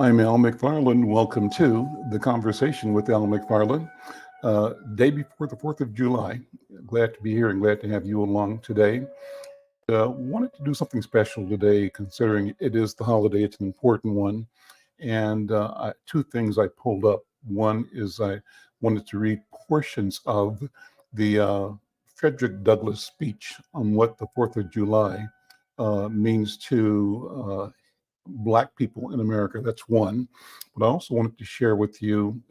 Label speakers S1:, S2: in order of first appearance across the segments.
S1: I'm Al McFarlane. Welcome to the Conversation with Al McFarlane. Day before the 4th of July. Glad to be here and glad to have you along today. Wanted to do something special today, considering it is the holiday. It's an important one. And two things I pulled up. One is I wanted to read portions of the Frederick Douglass speech on what the 4th of July means to Black people in America. That's one. But I also wanted to share with you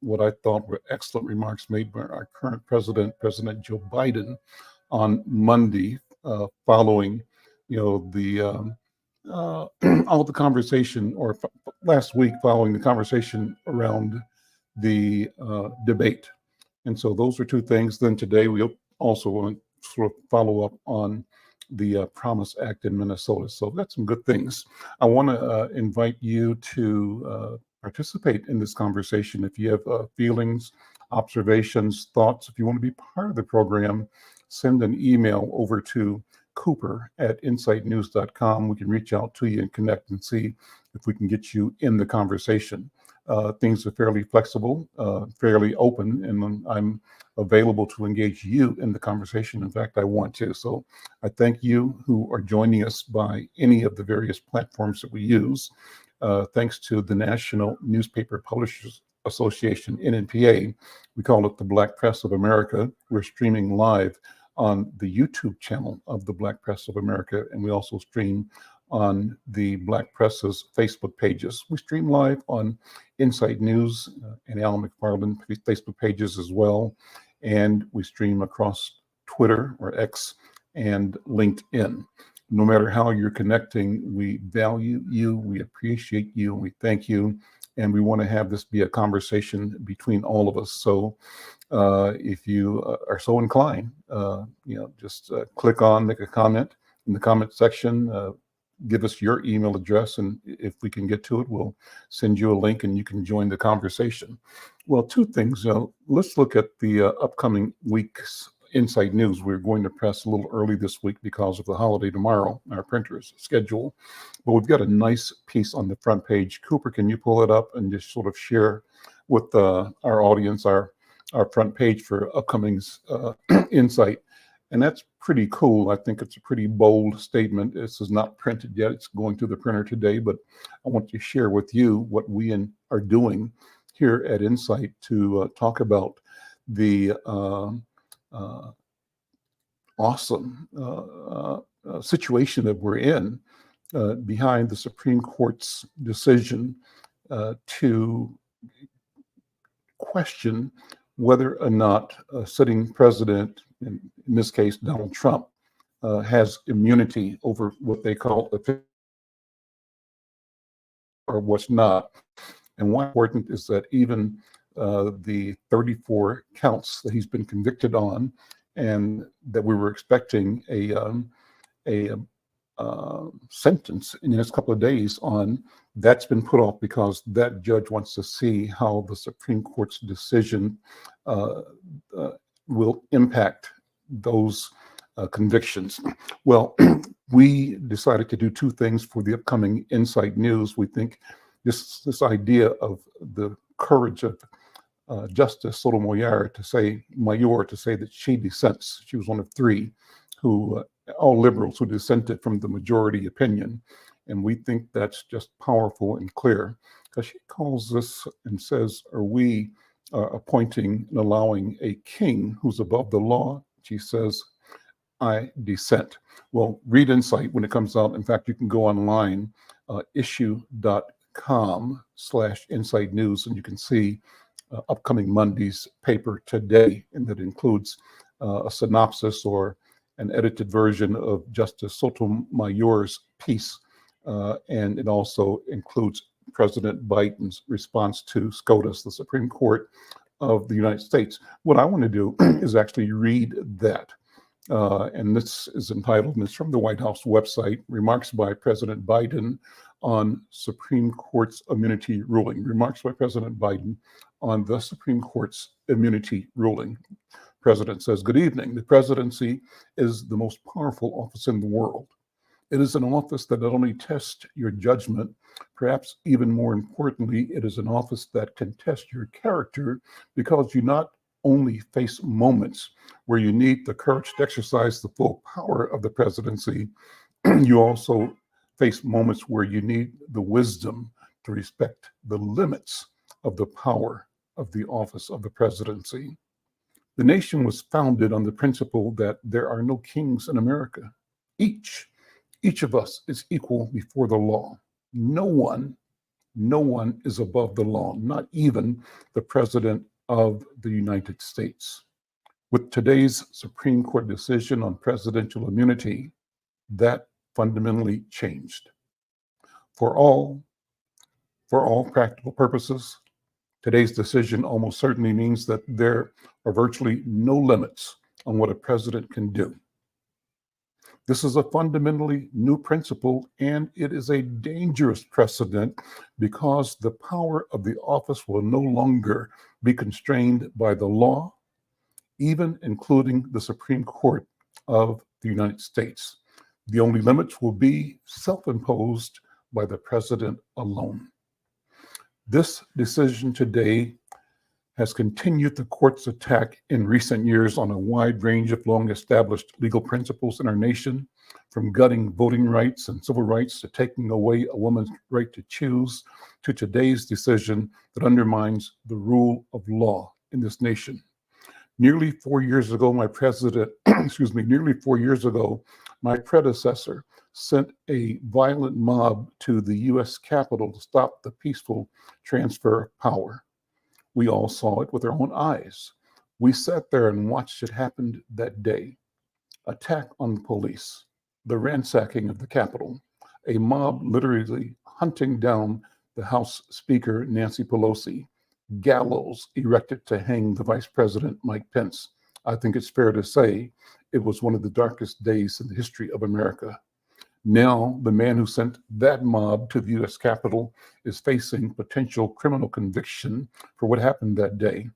S1: what I thought were excellent remarks made by our current president, President Joe Biden, on Monday, following, the all the conversation, or last week following the conversation around the debate. And so those are two things. Then today we also want to sort of follow up on the Promise Act in Minnesota. So that's some good things. I want to invite you to participate in this conversation. If you have feelings, observations, thoughts, if you want to be part of the program, send an email over to cooper@insightnews.com. We can reach out to you and connect and see if we can get you in the conversation. Things are fairly flexible, fairly open, and I'm available to engage you in the conversation. In fact, I want to. So I thank you who are joining us by any of the various platforms that we use. Thanks to the National Newspaper Publishers Association, NNPA. We call it the Black Press of America. We're streaming live on the YouTube channel of the Black Press of America, and we also stream on the Black Press's Facebook pages. We stream live on Insight News and Al McFarlane Facebook pages as well, and we stream across Twitter or X and LinkedIn. No matter how you're connecting, we value you, we appreciate you, and we thank you, and we want to have this be a conversation between all of us. So if you are so inclined, just click on, make a comment in the comment section, give us your email address, and if we can get to it, we'll send you a link and you can join the conversation. Well, two things. Let's look at the upcoming week's Insight News. We're going to press a little early this week because of the holiday tomorrow, our printer's schedule. But we've got a nice piece on the front page. Cooper, can you pull it up and just sort of share with our audience our front page for upcoming Insight? And that's pretty cool. I think it's a pretty bold statement. This is not printed yet. It's going through the printer today, but I want to share with you what we are doing here at Insight to talk about the awesome situation that we're in behind the Supreme Court's decision to question whether or not a sitting president, in this case Donald Trump, has immunity over what they call or what's not. And why important is that even the 34 counts that he's been convicted on, and that we were expecting a sentence in the next couple of days on, that's been put off because that judge wants to see how the Supreme Court's decision will impact those convictions. Well, we decided to do two things for the upcoming Insight News. We think this idea of the courage of Justice Sotomayor to say that she dissents. She was one of three all liberals who dissented from the majority opinion. And we think that's just powerful and clear, because she calls this and says, are we appointing and allowing a king who's above the law? She says, I dissent. Well, read Insight when it comes out. In fact, you can go online, issue.com/Insight News, and you can see upcoming Monday's paper today, and that includes a synopsis or an edited version of Justice Sotomayor's piece, and it also includes President Biden's response to SCOTUS, the Supreme Court of the United States. What I want to do is actually read that, and this is entitled, and it's from the White House website, Remarks by President Biden on Supreme Court's Immunity Ruling. Remarks by President Biden on the Supreme Court's immunity ruling. President says, good evening. The presidency is the most powerful office in the world. It is an office that not only tests your judgment, perhaps even more importantly, it is an office that can test your character, because you not only face moments where you need the courage to exercise the full power of the presidency, you also face moments where you need the wisdom to respect the limits of the power of the office of the presidency. The nation was founded on the principle that there are no kings in America. Each, each of us is equal before the law. No one, no one is above the law, not even the President of the United States. With today's Supreme Court decision on presidential immunity, that fundamentally changed. For all, for all practical purposes, today's decision almost certainly means that there are virtually no limits on what a president can do. This is a fundamentally new principle, and it is a dangerous precedent, because the power of the office will no longer be constrained by the law, even including the Supreme Court of the United States. The only limits will be self-imposed by the president alone. This decision today has continued the court's attack in recent years on a wide range of long-established legal principles in our nation, from gutting voting rights and civil rights to taking away a woman's right to choose, to today's decision that undermines the rule of law in this nation. Nearly 4 years ago, nearly 4 years ago, my predecessor sent a violent mob to the U.S. Capitol to stop the peaceful transfer of power. We all saw it with our own eyes. We sat there and watched it happen that day. Attack on the police, the ransacking of the Capitol, a mob literally hunting down the House Speaker, Nancy Pelosi, gallows erected to hang the Vice President, Mike Pence. I think it's fair to say it was one of the darkest days in the history of America. Now, the man who sent that mob to the U.S. Capitol is facing potential criminal conviction for what happened that day.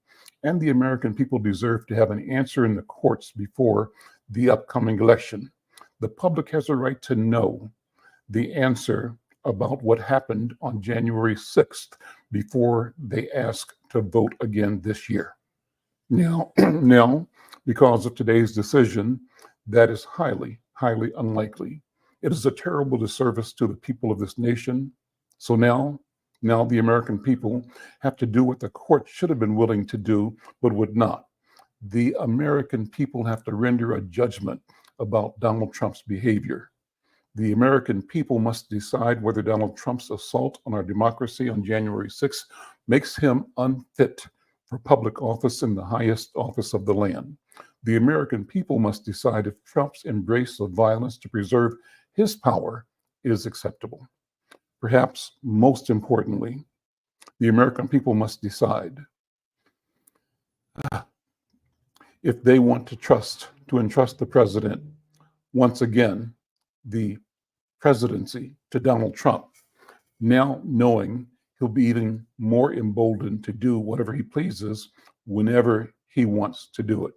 S1: And the American people deserve to have an answer in the courts before the upcoming election. The public has a right to know the answer about what happened on January 6th before they ask to vote again this year. Now, because of today's decision, that is highly, highly unlikely. It is a terrible disservice to the people of this nation. So now the American people have to do what the court should have been willing to do, but would not. The American people have to render a judgment about Donald Trump's behavior. The American people must decide whether Donald Trump's assault on our democracy on January 6th makes him unfit for public office in the highest office of the land. The American people must decide if Trump's embrace of violence to preserve his power is acceptable. Perhaps most importantly, the American people must decide if they want to entrust the president, once again, the presidency, to Donald Trump, now knowing he'll be even more emboldened to do whatever he pleases whenever he wants to do it.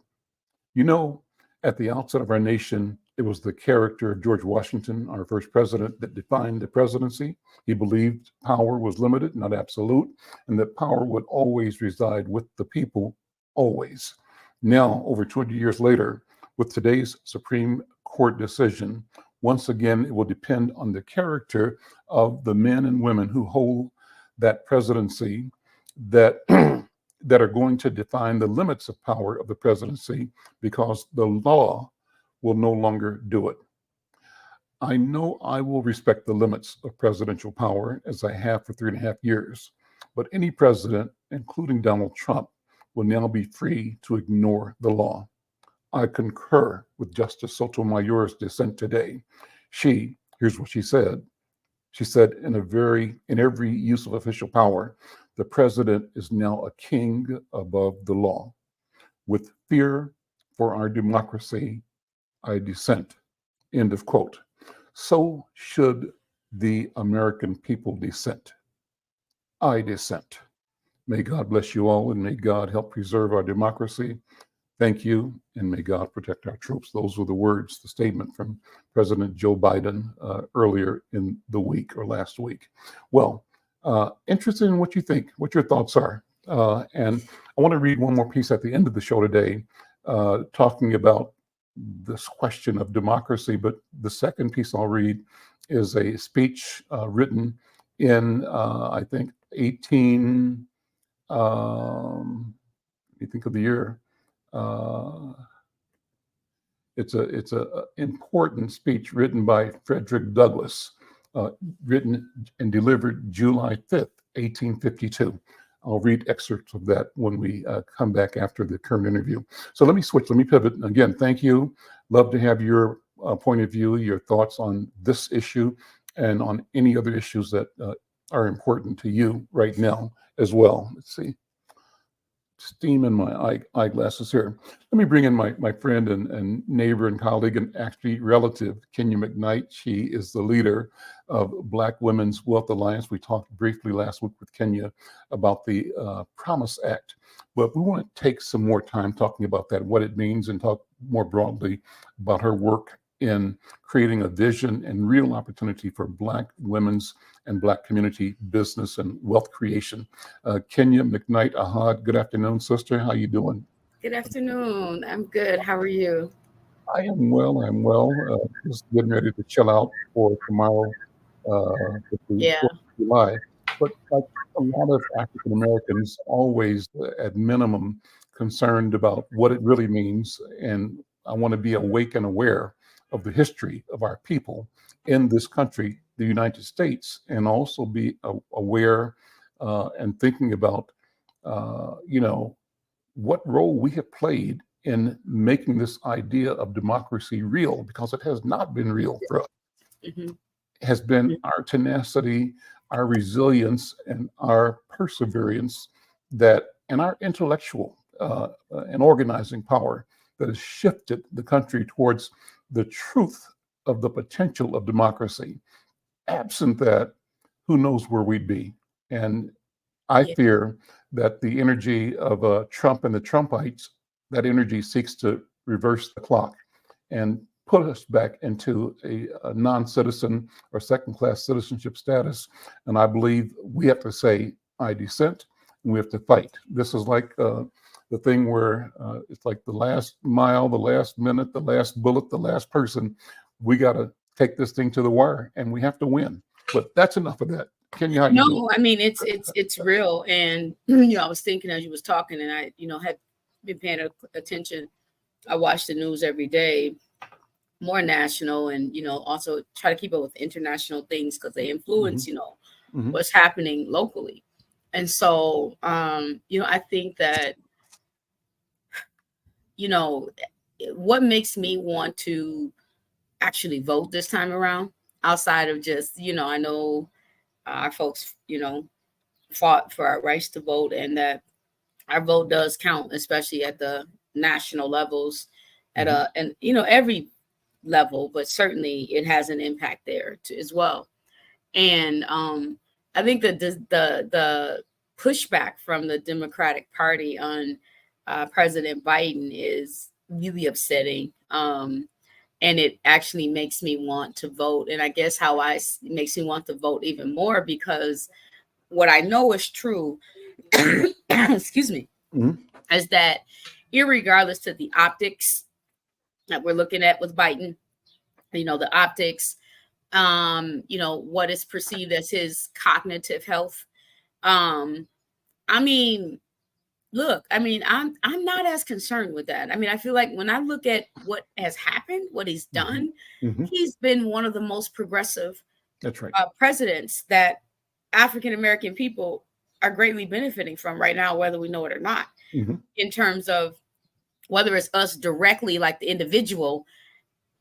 S1: You know, at the outset of our nation, it was the character of George Washington, our first president, that defined the presidency. He believed power was limited, not absolute, and that power would always reside with the people, always. Now, over 20 years later, with today's Supreme Court decision, once again, it will depend on the character of the men and women who hold that presidency that that are going to define the limits of power of the presidency, because the law will no longer do it. I know I will respect the limits of presidential power, as I have for 3.5 years, but any president, including Donald Trump, will now be free to ignore the law. I concur with Justice Sotomayor's dissent today. Here's what she said. She said, in every use of official power, the president is now a king above the law. With fear for our democracy, I dissent. End of quote. So should the American people dissent. I dissent. May God bless you all, and may God help preserve our democracy. Thank you, and may God protect our troops. Those were the words, the statement from President Joe Biden earlier in the week or last week. Well, interested in what you think, what your thoughts are. And I want to read one more piece at the end of the show today, talking about this question of democracy. But the second piece I'll read is a speech written in, I think, 18, you think of the year. It's a important speech written by Frederick Douglass, written and delivered July 5th, 1852. I'll read excerpts of that when we come back after the current interview. So let me switch, let me pivot. Again, thank you. Love to have your point of view, your thoughts on this issue and on any other issues that are important to you right now as well. Let's see. Steam in my eyeglasses here. Let me bring in my friend and neighbor and colleague and actually relative, Kenya McKnight. She is the leader of Black Women's Wealth Alliance. We talked briefly last week with Kenya about the Promise Act, but we want to take some more time talking about that, what it means, and talk more broadly about her work in creating a vision and real opportunity for Black women's and Black community business and wealth creation. Kenya McKnight Ahad, good afternoon, sister. How you doing?
S2: Good afternoon. I'm good. How are you?
S1: I am well. I'm well. Just getting ready to chill out for tomorrow, with the
S2: Yeah.
S1: 4th of July. But like a lot of African Americans, always at minimum concerned about what it really means, and I want to be awake and aware of the history of our people in this country, the United States, and also be aware and thinking about, what role we have played in making this idea of democracy real, because it has not been real for us.
S2: Mm-hmm.
S1: It has been our tenacity, our resilience, and our perseverance that, and our intellectual and organizing power that has shifted the country towards the truth of the potential of democracy. Absent that, who knows where we'd be? And I
S2: Yeah.
S1: fear that the energy of Trump and the Trumpites, that energy seeks to reverse the clock and put us back into a non-citizen or second-class citizenship status. And I believe we have to say, I dissent, and we have to fight. This is like the thing where it's like the last mile, the last minute, the last bullet, the last person. We got to take this thing to the wire, and we have to win. But that's enough of that. Kenya, how you doing?
S2: No, I mean it's real, and I was thinking as you was talking, and I had been paying attention. I watch the news every day, more national, and also try to keep up with international things because they influence
S1: Mhm.
S2: what's happening locally. And so I think that what makes me want to actually vote this time around, outside of just I know our folks fought for our rights to vote, and that our vote does count, especially at the national levels, at and every level, but certainly it has an impact there too, as well. And I think that the pushback from the Democratic Party on President Biden is really upsetting. And it actually makes me want to vote. And I guess it makes me want to vote even more, because what I know is true, excuse me, is that irregardless of the optics that we're looking at with Biden, the optics, what is perceived as his cognitive health. I mean, look, I'm not as concerned with that. I mean, I feel like when I look at what has happened, what he's done, he's been one of the most progressive
S1: That's right.
S2: presidents that African American people are greatly benefiting from right now, whether we know it or not, in terms of whether it's us directly, like the individual,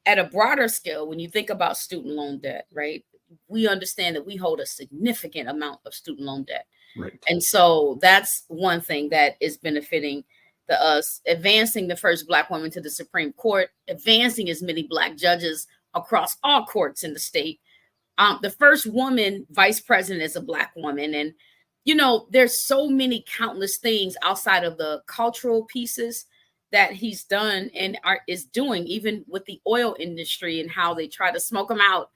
S2: at a broader scale. When you think about student loan debt, right? We understand that we hold a significant amount of student loan debt.
S1: Right.
S2: And so that's one thing that is benefiting us, advancing the first Black woman to the Supreme Court, advancing as many Black judges across all courts in the state. The first woman vice president is a Black woman. And, there's so many countless things outside of the cultural pieces that he's done and is doing, even with the oil industry and how they try to smoke him out.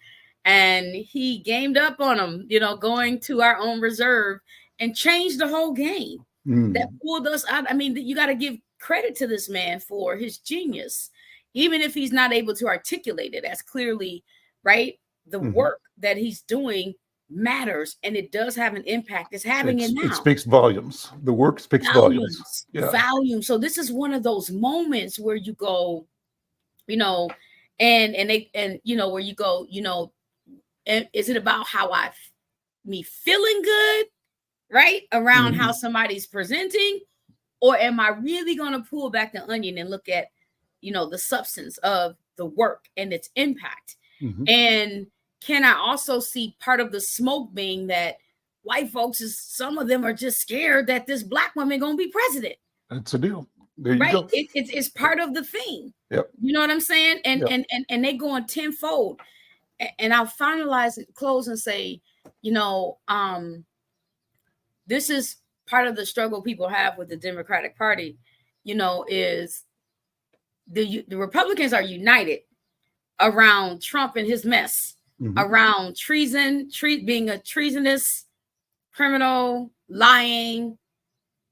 S2: And he gamed up on them, going to our own reserve and changed the whole game. That pulled us out. I mean, you got to give credit to this man for his genius, even if he's not able to articulate it as clearly, right? The work that he's doing matters, and it does have an impact. It's having it now.
S1: It speaks volumes. The work speaks volumes.
S2: Yeah. Volume. So this is one of those moments where you go, and where you go, and is it about how me feeling good, right? Around how somebody's presenting, or am I really going to pull back the onion and look at, the substance of the work and its impact? And can I also see part of the smoke being that white folks some of them are just scared that this black woman going to be president?
S1: That's a deal. There you go.
S2: It's part of the thing.
S1: Yep.
S2: You know what I'm saying? And they going tenfold. And I'll close and say, this is part of the struggle people have with the Democratic Party, is the Republicans are united around Trump and his mess, around treason, being a treasonous, criminal, lying,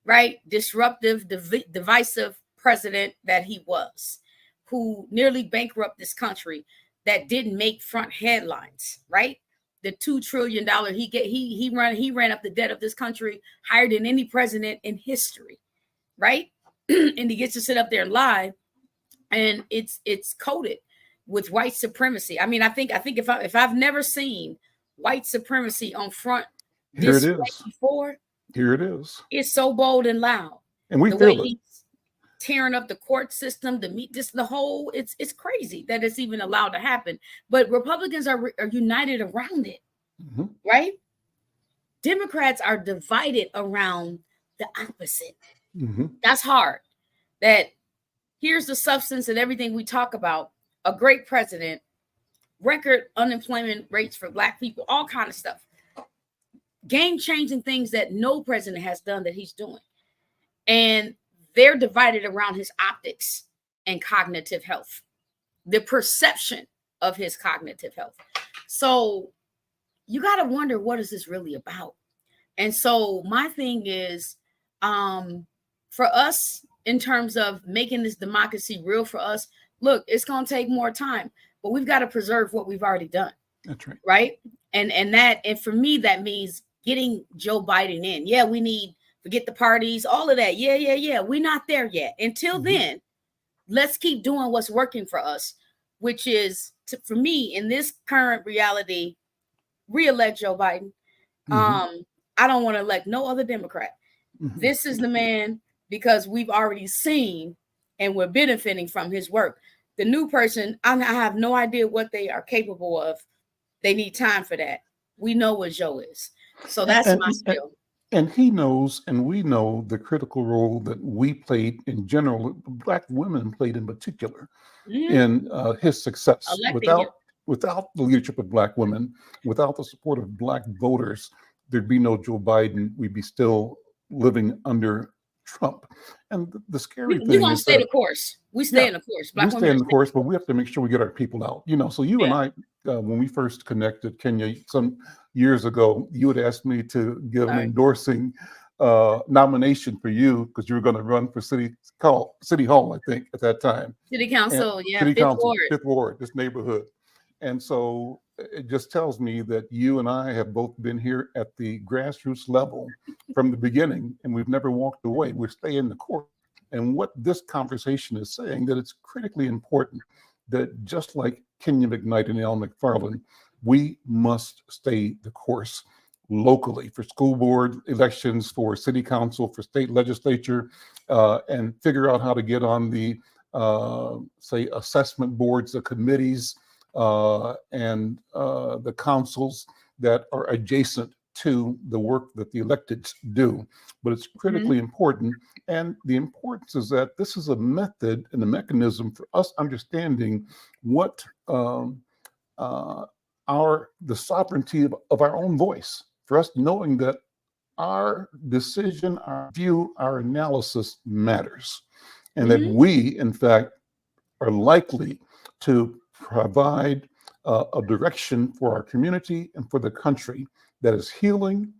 S2: right, disruptive, divisive president that he was, who nearly bankrupted this country, that didn't make front headlines, right? The $2 trillion he ran up the debt of this country higher than any president in history, right? And he gets to sit up there and lie, and it's coded with white supremacy. I mean, I think if I've never seen white supremacy on front display before,
S1: here it is.
S2: It's so bold and loud,
S1: and we feel it.
S2: He's tearing up the court system, the whole, it's crazy that it's even allowed to happen. But Republicans are united around it, right? Democrats are divided around the opposite. That's hard. That here's the substance and everything we talk about: a great president, record unemployment rates for Black people, all kind of stuff, game-changing things that no president has done that he's doing, and they're divided around his optics and cognitive health, the perception of his cognitive health. So you got to wonder, what is this really about? And so my thing is, for us, in terms of making this democracy real for us, look, it's going to take more time, but we've got to preserve what we've already done.
S1: That's right.
S2: Right. And for me, that means getting Joe Biden in. Yeah, we need, forget the parties, all of that. Yeah. We're not there yet. Until then, let's keep doing what's working for us, which is, for me, in this current reality, re-elect Joe Biden. I don't want to elect no other Democrat. This is the man, because we've already seen and we're benefiting from his work. The new person, I have no idea what they are capable of. They need time for that. We know what Joe is. So that's my spiel.
S1: And he knows, and we know, the critical role that we played in general, Black women played in particular, in his success. Without the leadership of Black women, without the support of Black voters, there'd be no Joe Biden. We'd be still living under Trump. And the scary thing is, we're going to
S2: stay the course. We stay in the course.
S1: We stay in the course, but we have to make sure we get our people out. So you and I, when we first connected, Kenya, some years ago, you had asked me to give an endorsing nomination for you, because you were going to run for City Hall, I think, at that time.
S2: City Council,
S1: Fifth Ward, this neighborhood. And so it just tells me that you and I have both been here at the grassroots level from the beginning, and we've never walked away. We stay in the court. And what this conversation is saying, that it's critically important that, just like Kenya McKnight and Al McFarlane, we must stay the course locally for school board elections, for city council, for state legislature, and figure out how to get on the, say, assessment boards, the committees, and the councils that are adjacent to the work that the electeds do. But it's critically important. And the importance is that this is a method and a mechanism for us understanding what the sovereignty of our own voice, for us knowing that our decision, our view, our analysis matters. and that we, in fact, are likely to provide a direction for our community and for the country that is healing,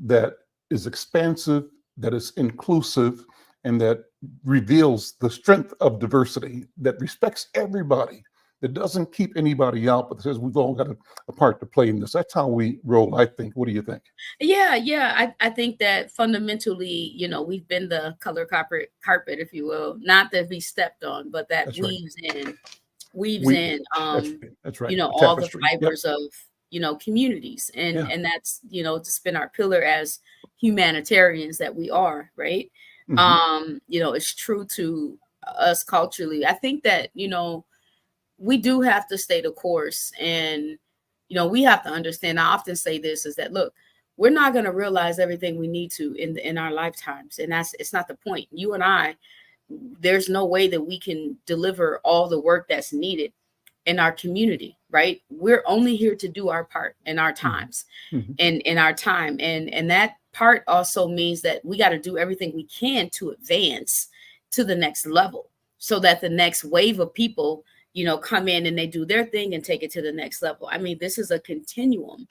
S1: that is expansive, that is inclusive, and that reveals the strength of diversity, that respects everybody, that doesn't keep anybody out, but says we've all got a part to play in this. That's how we roll, I think. What do you think?
S2: Yeah. I think that fundamentally, we've been the color carpet, if you will, not that we stepped on, but that
S1: That's right.
S2: weaves
S1: We
S2: in,
S1: that's right. A
S2: all the
S1: tapestry. Yep.
S2: fibers of, communities. And,
S1: Yeah.
S2: and that's, just been our pillar as humanitarians that we are, right? It's true to us culturally. I think that, we do have to stay the course, and, we have to understand. I often say this is that, look, we're not going to realize everything we need to in our lifetimes. And it's not the point. You and I, there's no way that we can deliver all the work that's needed in our community, right? We're only here to do our part in our times and in our time. And that part also means that we got to do everything we can to advance to the next level, so that the next wave of people, come in and they do their thing and take it to the next level. I mean, this is a continuum,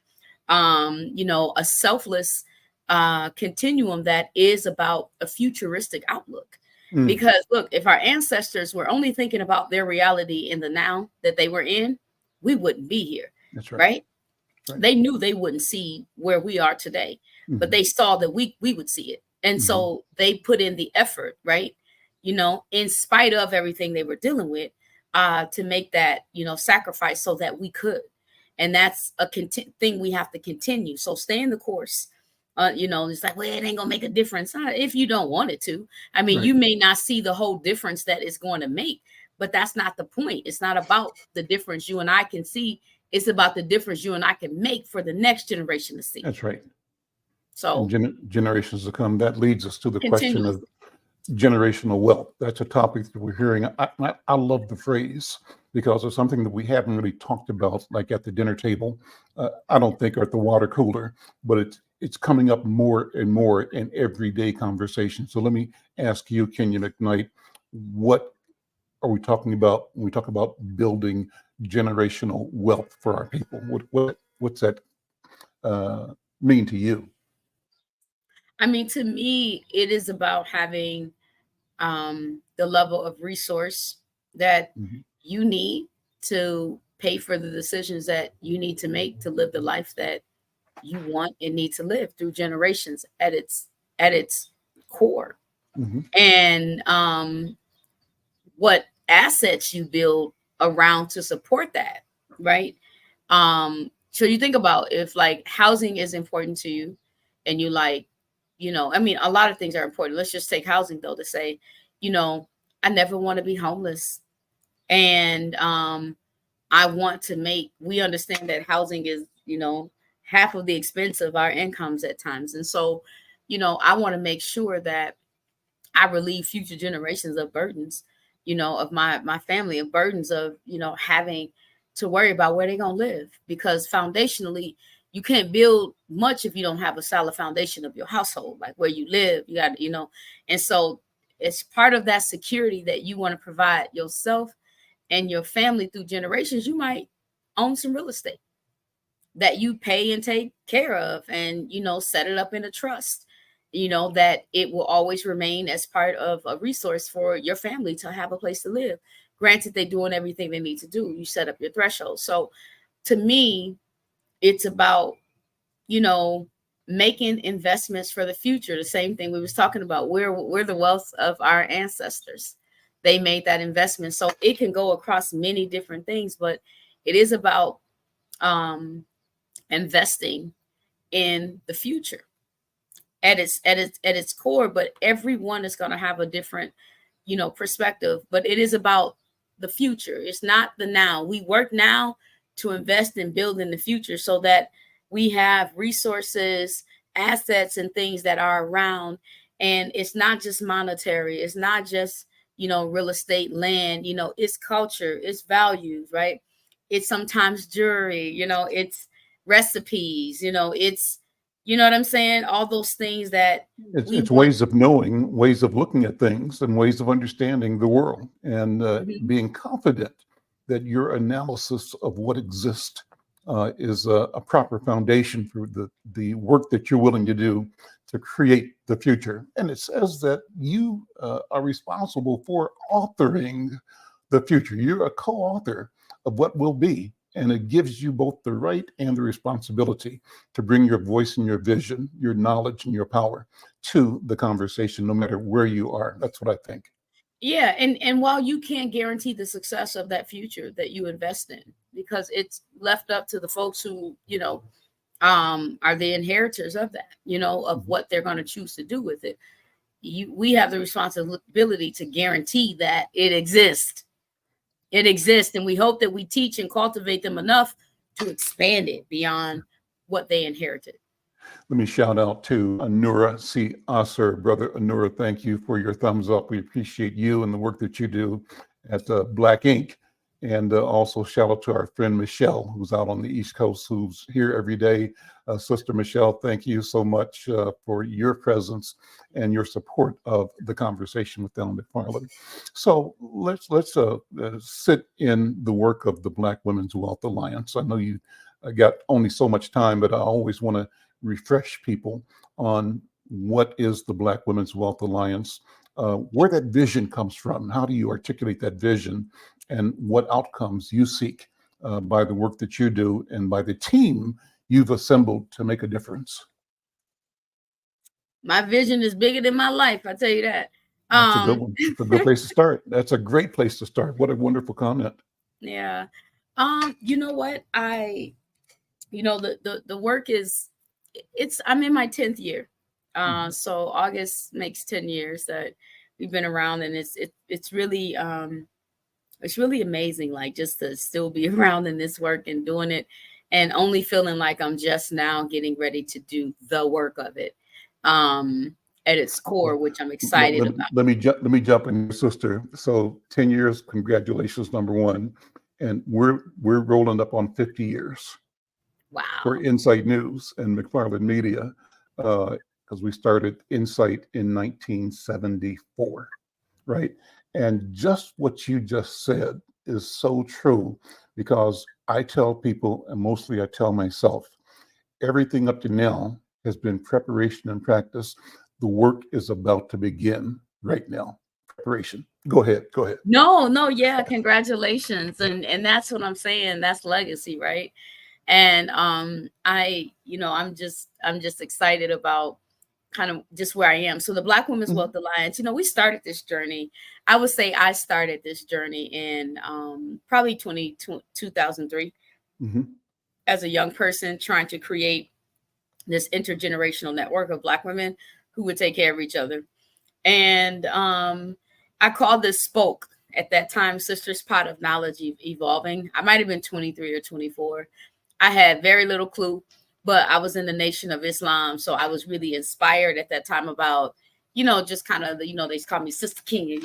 S2: a selfless continuum that is about a futuristic outlook. Because look, if our ancestors were only thinking about their reality in the now that they were in, we wouldn't be here.
S1: That's right.
S2: Right? They knew they wouldn't see where we are today, but they saw that we would see it. And so they put in the effort, right? In spite of everything they were dealing with, to make that, sacrifice so that we could. And that's a thing we have to continue. So stay in the course. It's like, well, it ain't gonna make a difference if you don't want it to. I mean, you may not see the whole difference that it's going to make, but that's not the point. It's not about the difference you and I can see. It's about the difference you and I can make for the next generation to see.
S1: That's right.
S2: So
S1: generations to come. That leads us to the
S2: continue.
S1: question of generational wealth. That's a topic that we're hearing. I love the phrase because it's something that we haven't really talked about, like at the dinner table. I don't think at the water cooler, but it's coming up more and more in everyday conversation. So let me ask you, Kenya McKnight, what are we talking about when we talk about building generational wealth for our people? What's that mean to you?
S2: I mean, to me, it is about having the level of resource that you need to pay for the decisions that you need to make to live the life that you want and need to live through generations at its core. And what assets you build around to support that, right? So you think about if like housing is important to you and you like, I mean, a lot of things are important. Let's just take housing though, to say, I never want to be homeless. And I want to we understand that housing is, half of the expense of our incomes at times. And so, I want to make sure that I relieve future generations of burdens, of my family, of burdens of, having to worry about where they're going to live. Because foundationally, you can't build much if you don't have a solid foundation of your household, like where you live. You got to, and so it's part of that security that you want to provide yourself and your family through generations. You might own some real estate that you pay and take care of and, set it up in a trust, that it will always remain as part of a resource for your family to have a place to live. Granted, they're doing everything they need to do. You set up your threshold. So to me, it's about, making investments for the future. The same thing we was talking about. We're the wealth of our ancestors. They made that investment. So it can go across many different things, but it is about investing in the future at its core. But everyone is going to have a different, perspective. But it is about the future. It's not the now. We work now to invest and build in the future so that we have resources, assets, and things that are around. And it's not just monetary. It's not just, real estate, land, it's culture, it's values, right? It's sometimes jewelry, it's recipes, it's, You know what I'm saying? All those things that we
S1: It's
S2: want.
S1: ways of knowing, ways of looking at things, and ways of understanding the world, and
S2: Mhm.
S1: being confident that your analysis of what exists is a proper foundation for the work that you're willing to do to create the future. And it says that you are responsible for authoring the future. You're a co-author of what will be, and it gives you both the right and the responsibility to bring your voice and your vision, your knowledge and your power to the conversation, no matter where you are. That's what I think.
S2: Yeah, and while you can't guarantee the success of that future that you invest in, because it's left up to the folks who, are the inheritors of that, of
S1: Mhm.
S2: what they're going to choose to do with it. We have the responsibility to guarantee that it exists. It exists, and we hope that we teach and cultivate them enough to expand it beyond what they inherited.
S1: Let me shout out to Anura C. Asser. Brother Anura, thank you for your thumbs up. We appreciate you and the work that you do at Black Ink. And also shout out to our friend Michelle, who's out on the East Coast, who's here every day. Sister Michelle, thank you so much for your presence and your support of the Conversation with Al McFarlane. So let's sit in the work of the Black Women's Wealth Alliance. I know you got only so much time, but I always want to refresh people on what is the Black Women's Wealth Alliance, where that vision comes from. How do you articulate that vision, and what outcomes you seek by the work that you do and by the team you've assembled to make a difference?
S2: My vision is bigger than my life, I tell you that.
S1: That's a good
S2: Um,
S1: one. That's a good place to start. That's a great place to start. What a wonderful comment.
S2: yeah. You know what? The work is, I'm in my 10th year.
S1: Mhm.
S2: So August makes 10 years that we've been around, and it's really amazing, like, just to still be around in this work and doing it, and only feeling like I'm just now getting ready to do the work of it. Um at its core,
S1: Well,
S2: which I'm excited about.
S1: let me jump in, sister. So 10 years, congratulations, number one. And we're rolling up on 50 years for
S2: Wow.
S1: Insight News and McFarland Media, because we started Insight in 1974, right? And just what you just said is so true, because I tell people, and mostly I tell myself, everything up to now has been preparation and practice. The work is about to begin right now. Preparation. Go ahead. Go ahead.
S2: No, no, yeah, congratulations. And that's what I'm saying. That's legacy, right? And I'm just excited about kind of just where I am. So the Black Women's
S1: Mhm.
S2: Wealth Alliance, we started this journey. I would say I started this journey in probably 2003,
S1: Mhm.
S2: as a young person trying to create this intergenerational network of Black women who would take care of each other. And I called this Spoke at that time, Sisters Pot of Knowledge Evolving. I might have been 23 or 24. I had very little clue, but I was in the Nation of Islam. So I was really inspired at that time about, just kind of, they call me Sister King,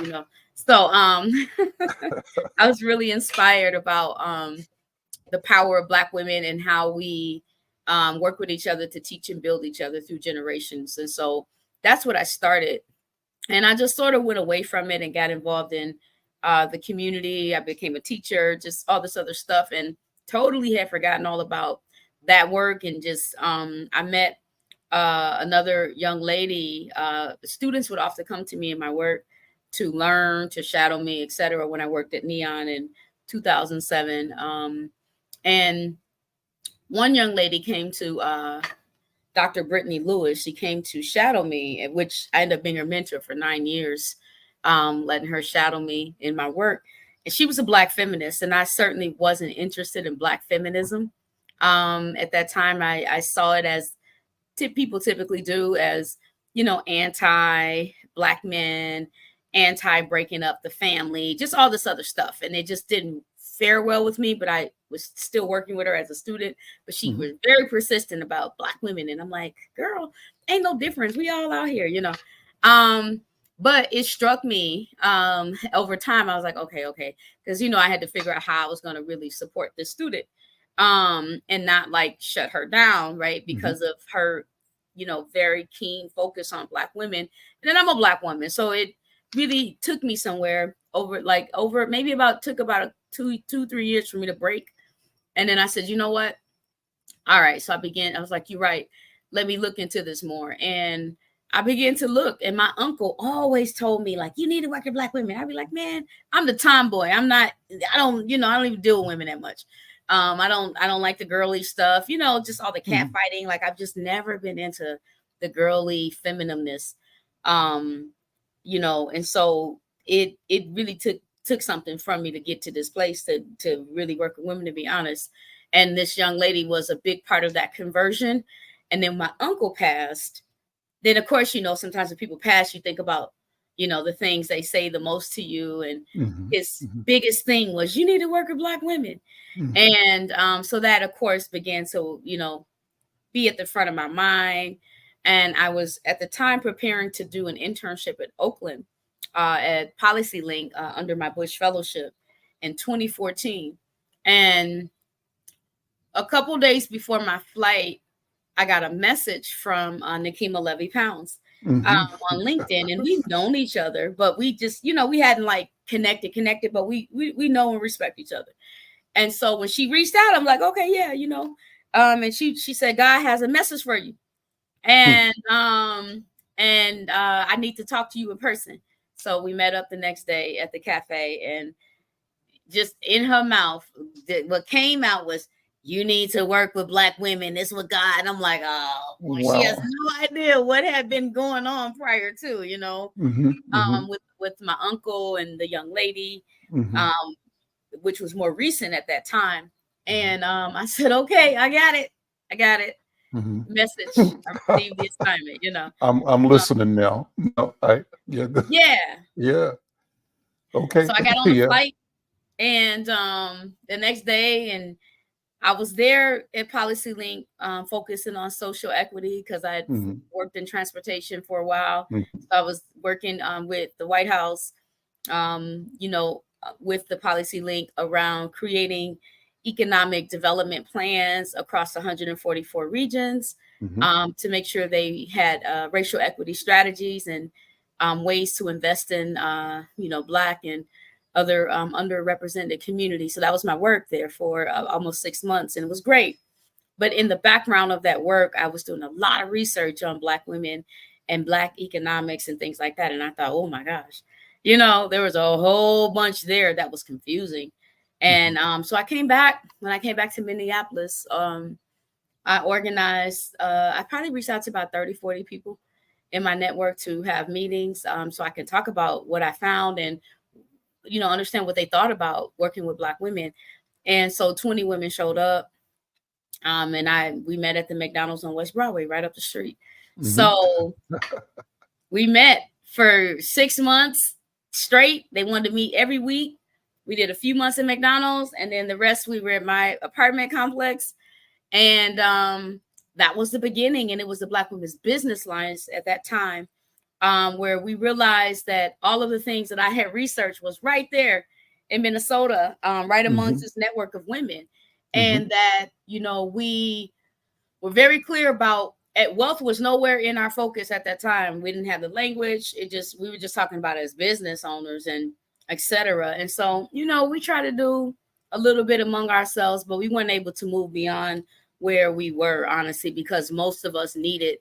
S2: So I was really inspired about the power of Black women and how we work with each other to teach and build each other through generations. And so that's what I started. And I just sort of went away from it and got involved in the community. I became a teacher, just all this other stuff, and totally had forgotten all about that work. And just I met another young lady. Students would often come to me in my work to learn, to shadow me, etc. When I worked at Neon in 2007, and one young lady came to Dr. Brittany Lewis. She came to shadow me, at which I ended up being her mentor for 9 years, letting her shadow me in my work. And she was a Black feminist, and I certainly wasn't interested in Black feminism. At that time, I saw it as people typically do, as, anti-Black men, anti-breaking up the family, just all this other stuff. And it just didn't fare well with me, but I was still working with her as a student. But she
S1: Mhm.
S2: was very persistent about Black women. And I'm like, girl, ain't no difference. We all out here. Um, but it struck me over time. I was like, okay. Because, I had to figure out how I was going to really support this student and not like shut her down, right?
S1: Mhm.
S2: Because of her very keen focus on Black women. And then I'm a Black woman. So it really took me somewhere over maybe took about 3 years for me to break. And then I said, you know what? All right. So I was like, you're right. Let me look into this more. And I began to look, and my uncle always told me, like, you need to work with Black women. I'd be like, man, I'm the tomboy. I don't even deal with women that much. I don't like the girly stuff, just all the catfighting. Like, I've just never been into the girly feminineness. And so it really took something from me to get to this place to really work with women, to be honest. And this young lady was a big part of that conversion. And then my uncle passed. Then, of course, sometimes when people pass, you think about, the things they say the most to you. And his biggest thing was, you need to work with Black women. And so that, of course, began to, be at the front of my mind. And I was at the time preparing to do an internship at Oakland at Policy Link under my Bush Fellowship in 2014. And a couple days before my flight, I got a message from Nikema Levy-Pounds on LinkedIn, and we've known each other, but we just, we hadn't like connected, but we know and respect each other. And so when she reached out, I'm like, okay, yeah, and she said, God has a message for you, and I need to talk to you in person. So we met up the next day at the cafe, and just in her mouth, what came out was, you need to work with Black women. This with God. And I'm like, oh, boy, wow. She has no idea what had been going on prior to, with my uncle and the young lady, which was more recent at that time. And I said, okay, I got it. Message. I received the assignment,
S1: I'm listening now. No, yeah. Okay.
S2: So I got on the flight, and the next day, and I was there at Policy Link, focusing on social equity because I had worked in transportation for a while. So I was working with the White House, with the Policy Link around creating economic development plans across 144 regions to make sure they had racial equity strategies and ways to invest in, Black and other underrepresented communities. So that was my work there for almost 6 months, and it was great. But in the background of that work, I was doing a lot of research on Black women and Black economics and things like that. And I thought, oh my gosh, there was a whole bunch there that was confusing. And so I came back. When I came back to Minneapolis, I organized, I probably reached out to about 30, 40 people in my network to have meetings so I can talk about what I found and understand what they thought about working with Black women. And so 20 women showed up. And we met at the McDonald's on West Broadway, right up the street. So we met for 6 months straight. They wanted to meet every week. We did a few months at McDonald's, and then the rest we were at my apartment complex. And that was the beginning. And it was the Black Women's Business Alliance at that time. Where we realized that all of the things that I had researched was right there in Minnesota, right amongst this network of women. And that, we were very clear about wealth was nowhere in our focus at that time. We didn't have the language. We were just talking about it as business owners and et cetera. And so, we try to do a little bit among ourselves, but we weren't able to move beyond where we were, honestly, because most of us needed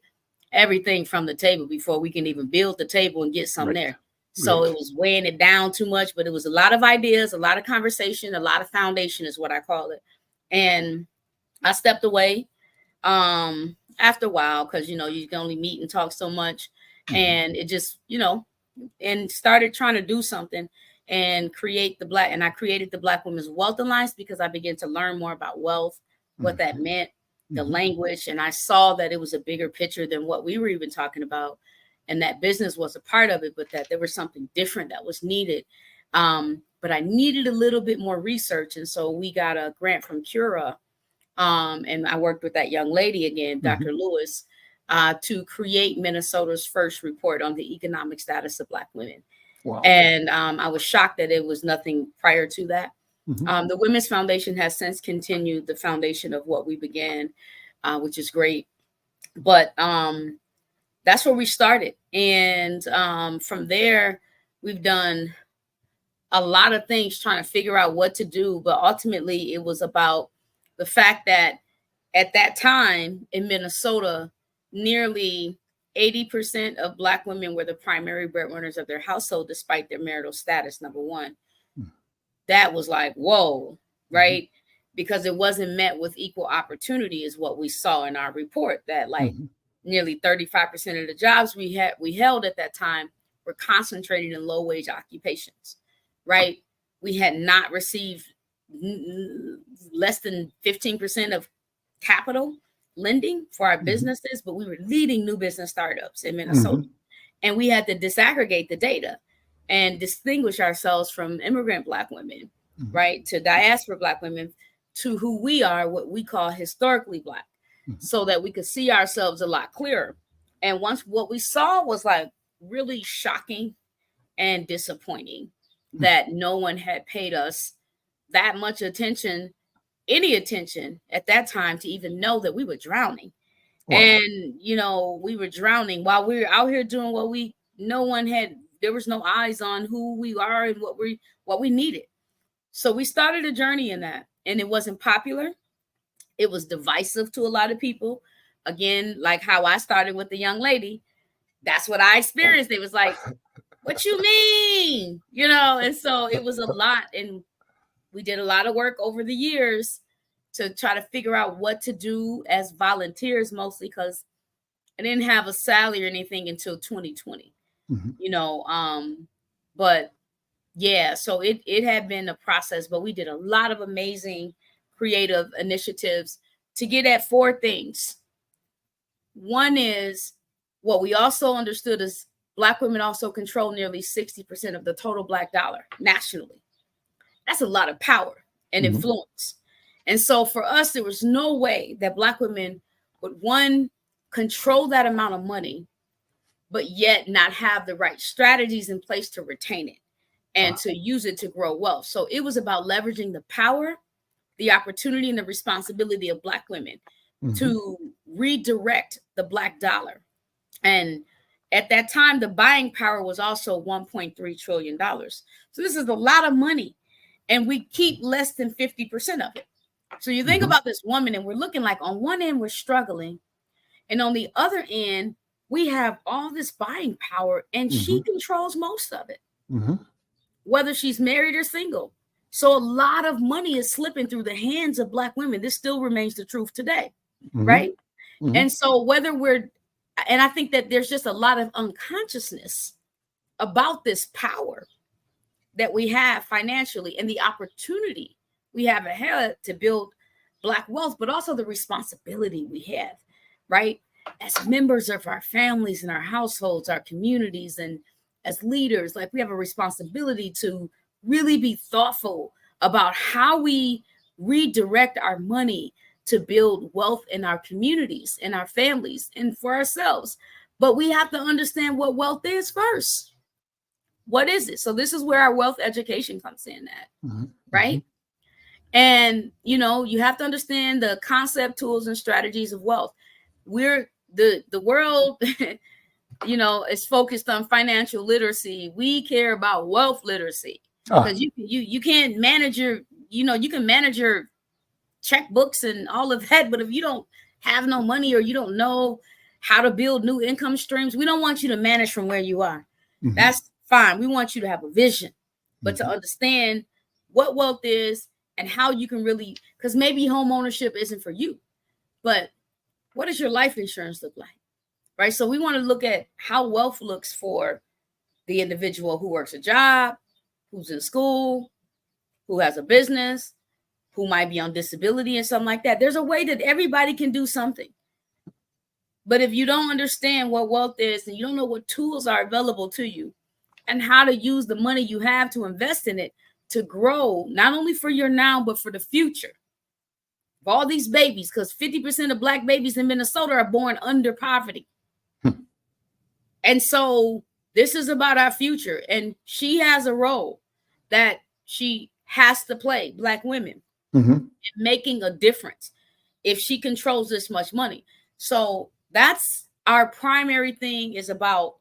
S2: everything from the table before we can even build the table and get some there. So it was weighing it down too much, but it was a lot of ideas, a lot of conversation, a lot of foundation is what I call it. And I stepped away after a while because, you can only meet and talk so much. And it just, and started trying to do something and I created the Black Women's Wealth Alliance because I began to learn more about wealth, what that meant, the language. And I saw that it was a bigger picture than what we were even talking about. And that business was a part of it, but that there was something different that was needed. But I needed a little bit more research. And so we got a grant from Cura. And I worked with that young lady again, Dr. Lewis, to create Minnesota's first report on the economic status of Black women. Wow. And I was shocked that it was nothing prior to that. The Women's Foundation has since continued the foundation of what we began, which is great. But that's where we started. And from there, we've done a lot of things trying to figure out what to do. But ultimately, it was about the fact that at that time in Minnesota, nearly 80% of Black women were the primary breadwinners of their household, despite their marital status, number one. That was like, whoa, right? Because it wasn't met with equal opportunity, is what we saw in our report, that like nearly 35% of the jobs we held at that time were concentrated in low wage occupations, right? We had not received less than 15% of capital lending for our businesses, but we were leading new business startups in Minnesota. And we had to disaggregate the data and distinguish ourselves from immigrant Black women, right, to diaspora Black women, to who we are, what we call historically Black, so that we could see ourselves a lot clearer. And once what we saw was like really shocking and disappointing, that no one had paid us that much attention, any attention at that time, to even know that we were drowning. Wow. And, you know, we were drowning while we were out here doing what there was no eyes on who we are and what we needed. So we started a journey in that, and it wasn't popular. It was divisive to a lot of people. Again, like how I started with the young lady, that's what I experienced. It was like, what you mean? You know, and so it was a lot. And we did a lot of work over the years to try to figure out what to do as volunteers, mostly because I didn't have a salary or anything until 2020. You know, but yeah, so it had been a process, but we did a lot of amazing creative initiatives to get at four things. One is, what we also understood is Black women also control nearly 60% of the total Black dollar nationally. That's a lot of power and influence. And so for us, there was no way that Black women would, one, control that amount of money, but yet not have the right strategies in place to retain it and to use it to grow wealth. So it was about leveraging the power, the opportunity, and the responsibility of Black women to redirect the Black dollar. And at that time, the buying power was also $1.3 trillion. So this is a lot of money, and we keep less than 50% of it. So you think about this woman, and we're looking like, on one end, we're struggling, and on the other end, we have all this buying power, and she controls most of it, whether she's married or single. So a lot of money is slipping through the hands of Black women. This still remains the truth today, right? And so and I think that there's just a lot of unconsciousness about this power that we have financially and the opportunity we have ahead to build Black wealth, but also the responsibility we have, right? As members of our families and our households, our communities, and as leaders, like, we have a responsibility to really be thoughtful about how we redirect our money to build wealth in our communities, in our families, and for ourselves. But we have to understand what wealth is first. What is it? So this is where our wealth education comes in at, right? And, you know, you have to understand the concept, tools, and strategies of wealth. We're the world, you know, is focused on financial literacy. We care about wealth literacy, because you can't manage your, you know, you can manage your checkbooks and all of that, but if you don't have no money, or you don't know how to build new income streams, we don't want you to manage from where you are. That's fine. We want you to have a vision, but to understand what wealth is and how you can really, because maybe home ownership isn't for you, but what does your life insurance look like, right? So we want to look at how wealth looks for the individual who works a job, who's in school, who has a business, who might be on disability and something like that. There's a way that everybody can do something. But if you don't understand what wealth is, and you don't know what tools are available to you and how to use the money you have to invest in it to grow, not only for your now, but for the future of all these babies, because 50% of Black babies in Minnesota are born under poverty. And so this is about our future. And she has a role that she has to play, Black women, in making a difference if she controls this much money. So That's our primary thing, is about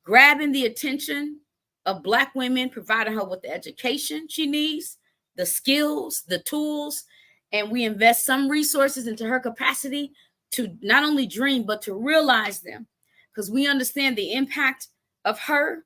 S2: grabbing the attention of Black women, providing her with the education she needs, the skills, the tools, and we invest some resources into her capacity to not only dream, but to realize them. Because we understand the impact of her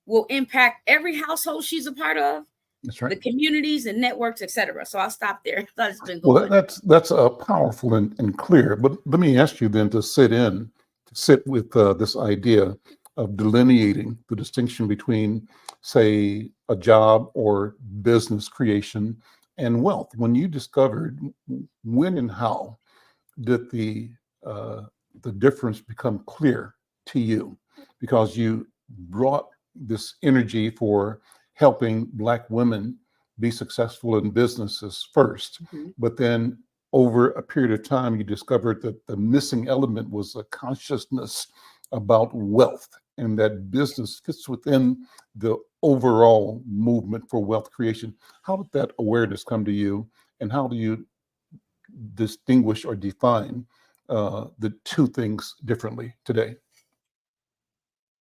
S2: will impact every household she's a part of,
S1: That's right.
S2: the communities and networks, etc. So I'll stop there. That's been
S1: Well,
S2: going.
S1: that's powerful and clear. But let me ask you then to sit with this idea of delineating the distinction between, say, a job or business creation and wealth. When you discovered, when and how did uh, the difference become clear to you? Because you brought this energy for helping Black women be successful in businesses first, but then over a period of time, you discovered that the missing element was a consciousness about wealth, and that business fits within the overall movement for wealth creation. How did that awareness come to you, and how do you distinguish or define the two things differently today?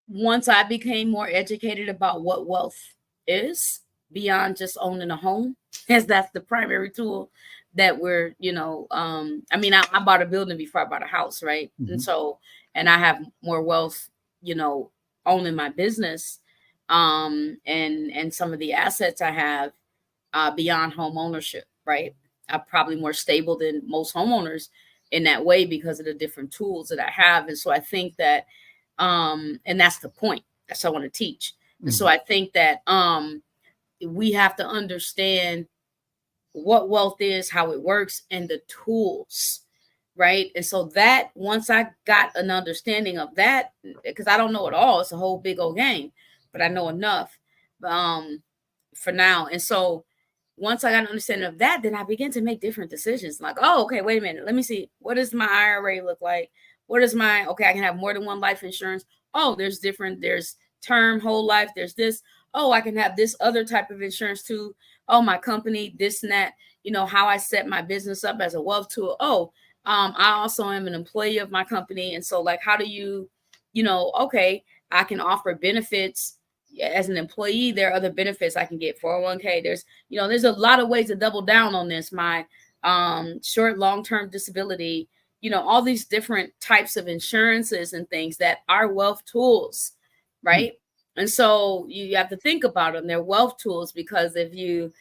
S2: Once I became more educated about what wealth is beyond just owning a home, as that's the primary tool that we're, I mean, I bought a building before I bought a house, right?
S1: Mm-hmm.
S2: And so, and I have more wealth, owning my business, and some of the assets I have beyond home ownership, right? I'm probably more stable than most homeowners in that way because of the different tools that I have. And so I think that, and that's the point. That's what I want to teach. And so I think that we have to understand what wealth is, how it works, and the tools, right? And so that once I got an understanding of that, because I don't know it all, it's a whole big old game, but I know enough for now. And so once I got an understanding of that, then I began to make different decisions. Like, oh, okay, wait a minute. Let me see. What does my IRA look like? What is okay, I can have more than one life insurance. Oh, there's term, whole life, there's this. Oh, I can have this other type of insurance too. Oh, my company, this and that, how I set my business up as a wealth tool. Oh, I also am an employee of my company. And so like, how do you, okay, I can offer benefits as an employee. There are other benefits I can get, 401k. There's a lot of ways to double down on this. My short, long-term disability, all these different types of insurances and things that are wealth tools, right? And so you have to think about them. They're wealth tools because if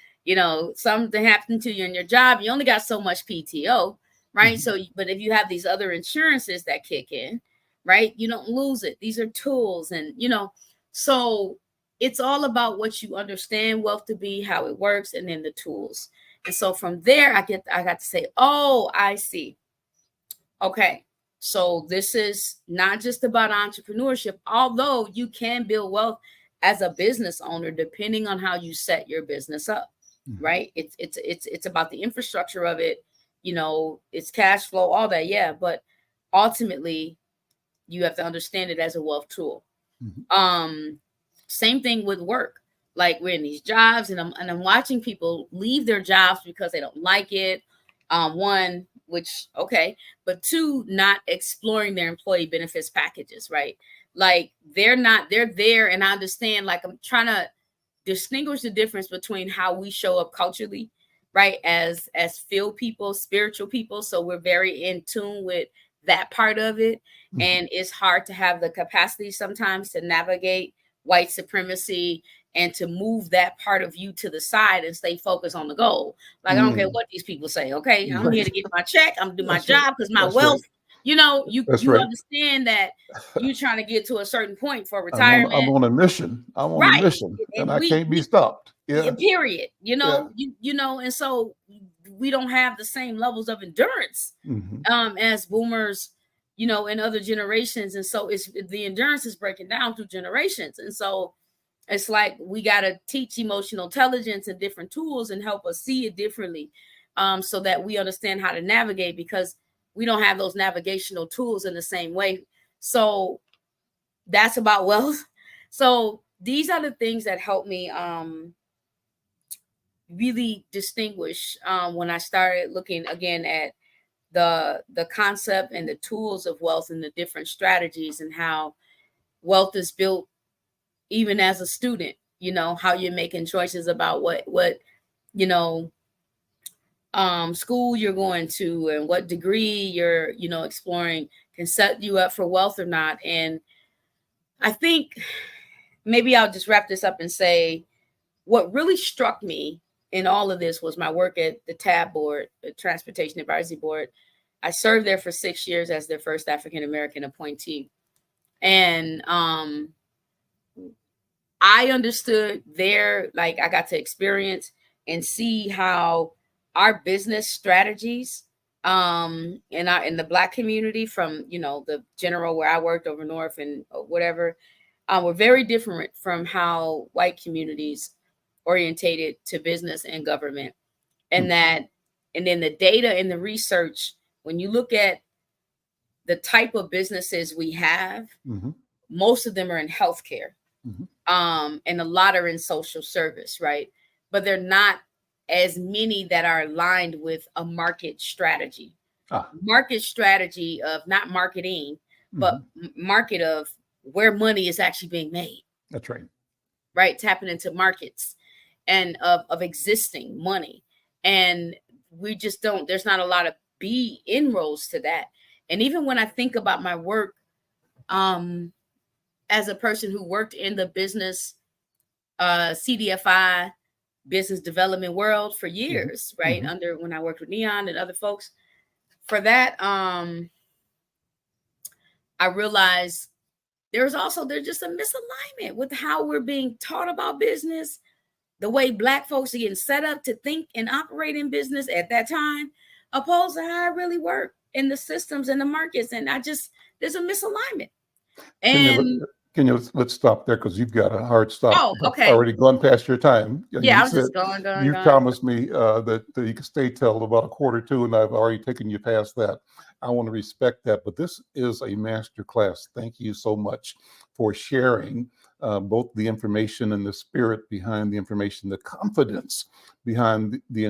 S2: something happened to you in your job, you only got so much PTO, right? So, but if you have these other insurances that kick in, right, you don't lose it. These are tools, and so it's all about what you understand wealth to be, how it works, and then the tools. And so from there, I got to say, oh, I see. Okay, so this is not just about entrepreneurship, although you can build wealth as a business owner, depending on how you set your business up, right? It's about the infrastructure of it, it's cash flow, all that, yeah. But ultimately, you have to understand it as a wealth tool. Same thing with work. Like we're in these jobs, and I'm watching people leave their jobs because they don't like it. One, which okay, but two, not exploring their employee benefits packages, right? Like they're there, and I understand. Like I'm trying to distinguish the difference between how we show up culturally, right? As field people, spiritual people, so we're very in tune with that part of it, and it's hard to have the capacity sometimes to navigate white supremacy and to move that part of you to the side and stay focused on the goal. Like, I don't care what these people say. Okay. I'm here to get my check. I'm gonna do my job because my wealth, you understand that you trying to get to a certain point for retirement.
S1: I'm on a mission. I'm on a mission, and I can't be stopped. Yeah.
S2: Period. And so we don't have the same levels of endurance as boomers, in other generations. And so the endurance is breaking down through generations. And so it's like we got to teach emotional intelligence and different tools and help us see it differently, so that we understand how to navigate, because we don't have those navigational tools in the same way. So that's about wealth. So these are the things that help me really distinguish when I started looking again at the concept and the tools of wealth and the different strategies and how wealth is built even as a student, how you're making choices about what you know school you're going to and what degree you're exploring can set you up for wealth or not. And I think maybe I'll just wrap this up and say what really struck me in all of this was my work at the TAB board, the Transportation Advisory Board. I served there for 6 years as their first African American appointee. And I understood I got to experience and see how our business strategies in the Black community from, the general where I worked over North and whatever, were very different from how white communities orientated to business and government. And then the data and the research, when you look at the type of businesses we have, most of them are in healthcare. And a lot are in social service, right? But they're not as many that are aligned with a market strategy. Market strategy of not marketing, but market of where money is actually being made.
S1: That's right.
S2: Right? Tapping into markets and of existing money. And we just don't, there's not a lot of inroads to that. And even when I think about my work, as a person who worked in the business, CDFI business development world for years, right? Under when I worked with Neon and other folks, for that, I realized there's just a misalignment with how we're being taught about business, the way Black folks are getting set up to think and operate in business at that time, opposed to how it really worked in the systems and the markets. And there's a misalignment. And
S1: let's stop there because you've got a hard stop.
S2: Oh, okay.
S1: Already gone past your time.
S2: Yeah, I was just going.
S1: You promised me that you could stay till about 1:45, and I've already taken you past that. I want to respect that, but this is a master class. Thank you so much for sharing both the information and the spirit behind the information, the confidence behind the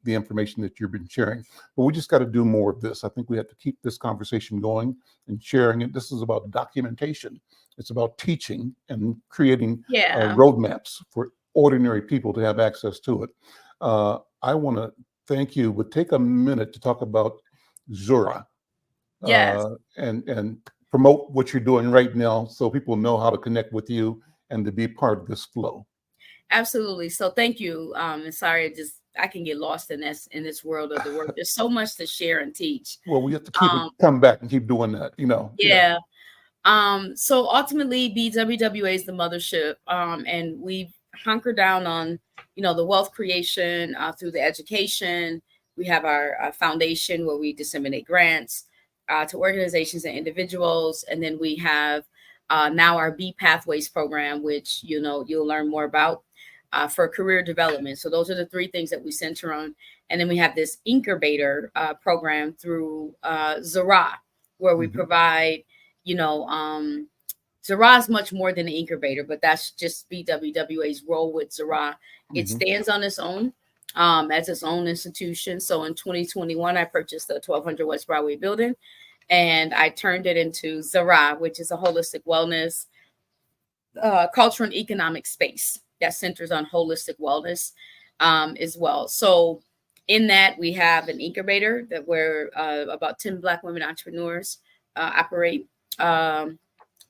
S1: information that you've been sharing. But we just got to do more of this. I think we have to keep this conversation going and sharing it. This is about documentation. It's about teaching and creating roadmaps for ordinary people to have access to it. I want to thank you, but take a minute to talk about Zura.
S2: Yes.
S1: And promote what you're doing right now so people know how to connect with you and to be part of this flow.
S2: Absolutely. So thank you. And sorry, I can get lost in this world of the work. There's so much to share and teach.
S1: Well, we have to come back and keep doing that,
S2: Yeah. So ultimately BWWA is the mothership. And we've hunkered down on, the wealth creation through the education. We have our foundation where we disseminate grants to organizations and individuals. And then we have now our B Pathways program, which, you'll learn more about for career development. So those are the 3 things that we center on. And then we have this incubator program through Zara, where we provide, Zara is much more than an incubator, but that's just BWWA's role with Zara. It stands on its own as its own institution. So in 2021, I purchased the 1200 West Broadway building, and I turned it into Zara, which is a holistic wellness, cultural and economic space that centers on holistic wellness as well. So in that, we have an incubator that where about 10 Black women entrepreneurs operate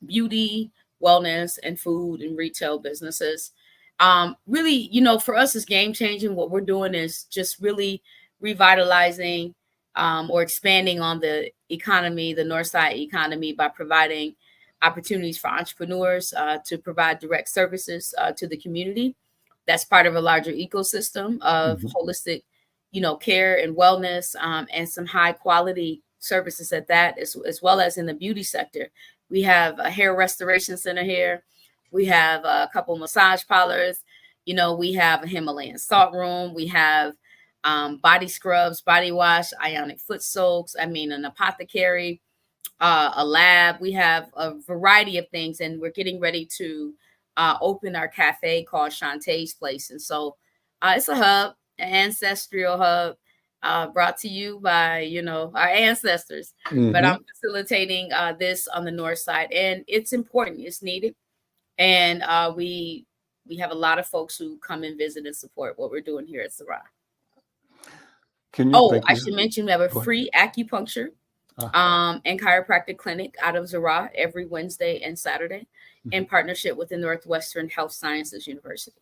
S2: beauty, wellness, and food and retail businesses. Really, for us, it's game changing. What we're doing is just really revitalizing or expanding on the economy, the Northside economy, by providing opportunities for entrepreneurs to provide direct services to the community. That's part of a larger ecosystem of holistic, care and wellness, and some high quality services at that, as well as in the beauty sector. We have a hair restoration center here. We have a couple massage parlors. We have a Himalayan salt room. We have body scrubs, body wash, ionic foot soaks. An apothecary, a lab. We have a variety of things, and we're getting ready to open our cafe called Shantae's Place. And so it's a hub, an ancestral hub. brought to you by, you know, our ancestors. But I'm facilitating this on the north side, and it's important. It's needed, and we have a lot of folks who come and visit and support what we're doing here at Zara.
S1: Can you?
S2: I should mention we have a free acupuncture and chiropractic clinic out of Zara every Wednesday and Saturday in partnership with the Northwestern Health Sciences University.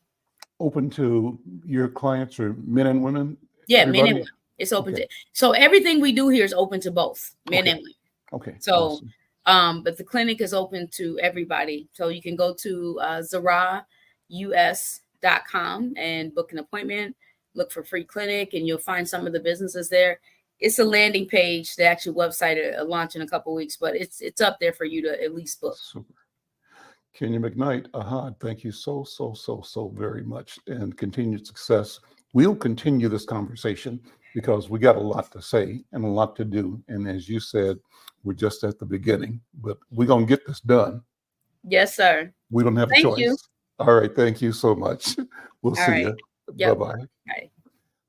S1: Open to your clients, or men and women?
S2: Yeah,
S1: everybody?
S2: men and women. It's open to, so everything we do here is open to both men and women.
S1: Okay.
S2: So, awesome. But the clinic is open to everybody. So you can go to ZaraUS.com and book an appointment, look for free clinic, and you'll find some of the businesses there. It's a landing page. The actual website will launch in a couple of weeks, but it's up there for you to at least book.
S1: Super. Kenya McKnight, Ahad, thank you so very much, and continued success. We'll continue this conversation because we got a lot to say and a lot to do. And as you said, we're just at the beginning, but we're going to get this done.
S2: Yes, sir.
S1: We don't have a choice. You. All right. Thank you so much. We'll see you. Yep. Bye-bye.
S2: Bye.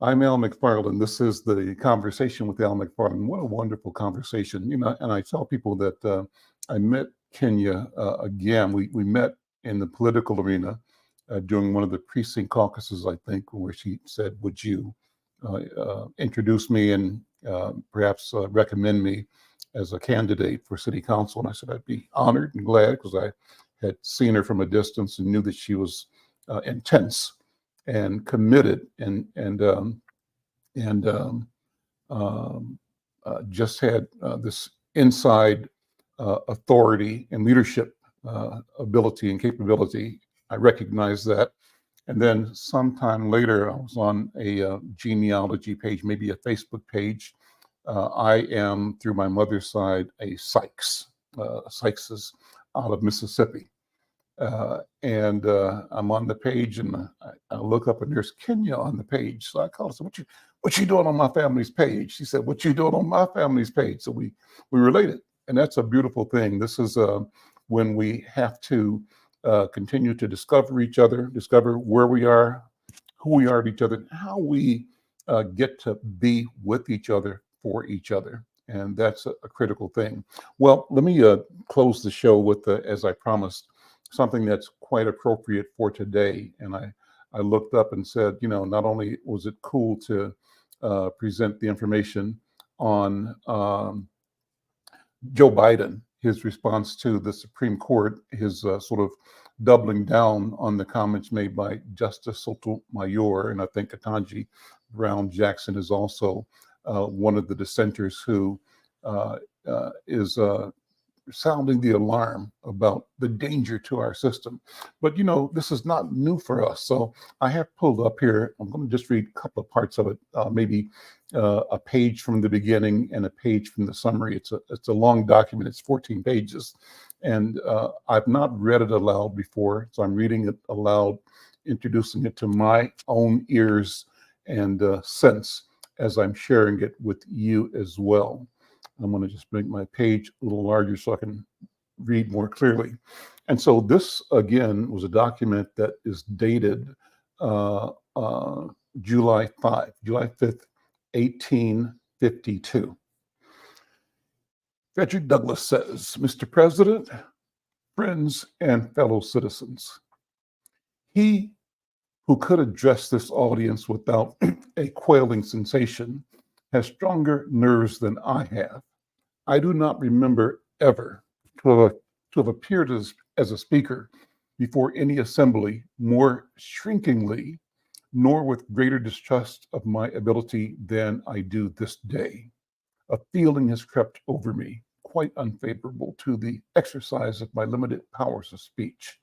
S1: I'm Al McFarlane. This is the Conversation with Al McFarlane. What a wonderful conversation. You know, and I tell people that I met Kenya again. We met in the political arena during one of the precinct caucuses, I think, where she said, would you introduce me and perhaps recommend me as a candidate for city council? And I said, I'd be honored and glad, because I had seen her from a distance and knew that she was intense and committed and just had this inside authority and leadership ability and capability. I recognized that. And then sometime later, I was on a genealogy page, maybe a Facebook page. I am, through my mother's side, a Sykes. Sykes is out of Mississippi. And I'm on the page, and I look up, and there's Kenya on the page. So I called her, said, what you doing on my family's page? She said, what you doing on my family's page? So we related, and that's a beautiful thing. This is when we have to continue to discover each other, discover where we are, who we are to each other, and how we get to be with each other for each other. And that's a critical thing. Well, let me close the show with, as I promised, something that's quite appropriate for today. And I looked up and said, you know, not only was it cool to present the information on Joe Biden, his response to the Supreme Court, his sort of doubling down on the comments made by Justice Sotomayor, and I think Ketanji Brown Jackson is also one of the dissenters who is sounding the alarm about the danger to our system. But, you know, this is not new for us. So I have pulled up here, I'm going to just read a couple of parts of it, maybe a page from the beginning and a page from the summary. It's a long document. It's 14 pages. And I've not read it aloud before. So I'm reading it aloud, introducing it to my own ears and sense as I'm sharing it with you as well. I'm going to just make my page a little larger so I can read more clearly. And so this, again, was a document that is dated July 5th, 1852. Frederick Douglass says, Mr. President, friends, and fellow citizens, he who could address this audience without a quailing sensation has stronger nerves than I have. I do not remember ever to have appeared as a speaker before any assembly more shrinkingly, nor with greater distrust of my ability than I do this day. A feeling has crept over me, quite unfavorable to the exercise of my limited powers of speech.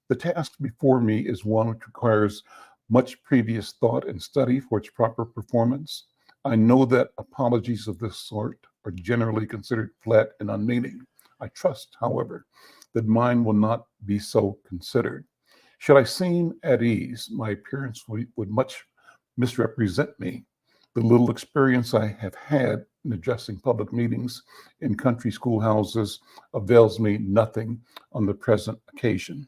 S1: The task before me is one which requires much previous thought and study for its proper performance. I know that apologies of this sort are generally considered flat and unmeaning. I trust, however, that mine will not be so considered. Should I seem at ease, my appearance would much misrepresent me. The little experience I have had in addressing public meetings in country schoolhouses avails me nothing on the present occasion.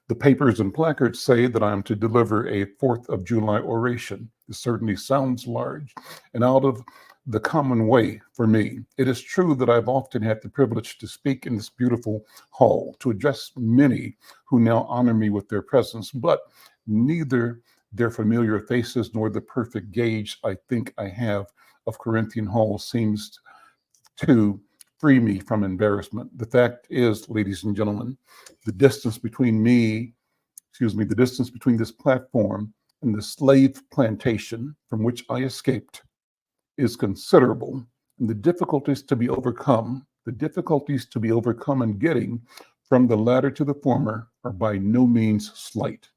S1: The papers and placards say that I am to deliver a 4th of July oration. It certainly sounds large and out of the common way for me. It is true that I've often had the privilege to speak in this beautiful hall, to address many who now honor me with their presence, but neither their familiar faces nor the perfect gauge I think I have of Corinthian Hall seems to free me from embarrassment. The fact is, ladies and gentlemen, the distance between the distance between this platform and the slave plantation from which I escaped is considerable, and the difficulties to be overcome in getting from the latter to the former are by no means slight.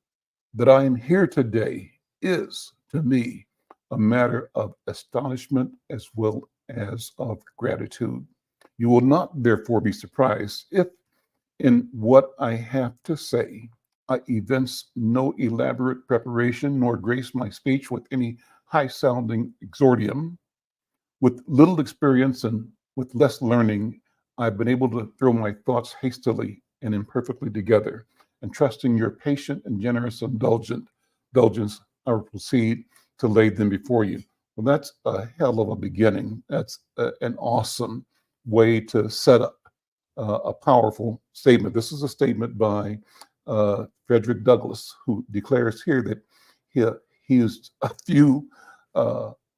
S1: That I am here today is, to me, a matter of astonishment as well as of gratitude. You will not, therefore, be surprised if, in what I have to say, I evince no elaborate preparation nor grace my speech with any high sounding exordium. With little experience and with less learning, I've been able to throw my thoughts hastily and imperfectly together, and trusting your patient and generous indulgence, I will proceed to lay them before you. Well, that's a hell of a beginning. That's an awesome way to set up a powerful statement. This is a statement by Frederick Douglass, who declares here that he is a few,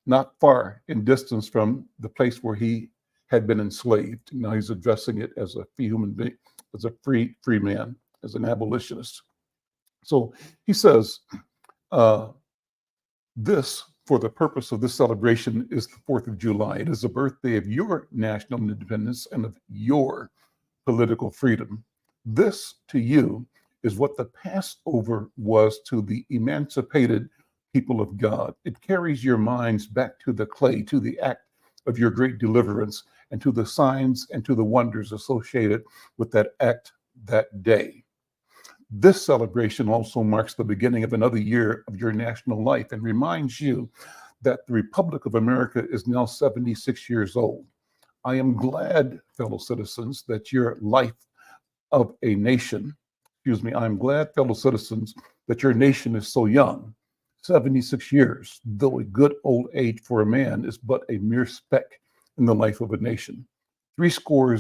S1: not far in distance from the place where he had been enslaved. Now he's addressing it as a free human being, as a free man, as an abolitionist. So he says, this, for the purpose of this celebration, is the 4th of July. It is the birthday of your national independence and of your political freedom. This, to you, is what the Passover was to the emancipated people of God. It carries your minds back to the clay, to the act of your great deliverance, and to the signs and to the wonders associated with that act that day. This celebration also marks the beginning of another year of your national life and reminds you that the Republic of America is now 76 years old. I am glad, fellow citizens, that your life of a nation, I am glad, fellow citizens, that your nation is so young. 76 years, though a good old age for a man, is but a mere speck in the life of a nation. 70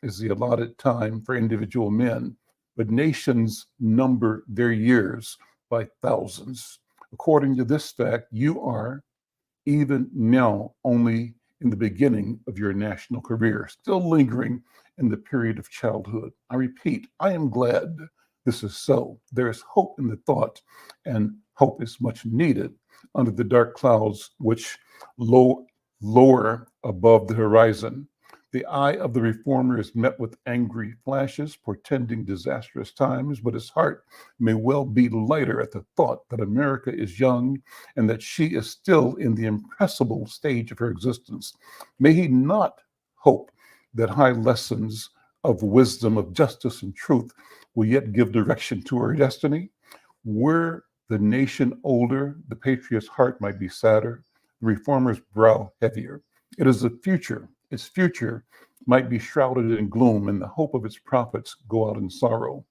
S1: is the allotted time for individual men, but nations number their years by thousands. According to this fact, you are, even now, only in the beginning of your national career, still lingering in the period of childhood. I repeat, I am glad this is so. There is hope in the thought, and hope is much needed under the dark clouds which lower above the horizon. The eye of the reformer is met with angry flashes, portending disastrous times, but his heart may well be lighter at the thought that America is young and that she is still in the impressible stage of her existence. May he not hope that high lessons of wisdom, of justice, and truth will yet give direction to her destiny? Were the nation older, the patriot's heart might be sadder, the reformer's brow heavier. It is the future. Its future might be shrouded in gloom, and the hope of its prophets go out in sorrow.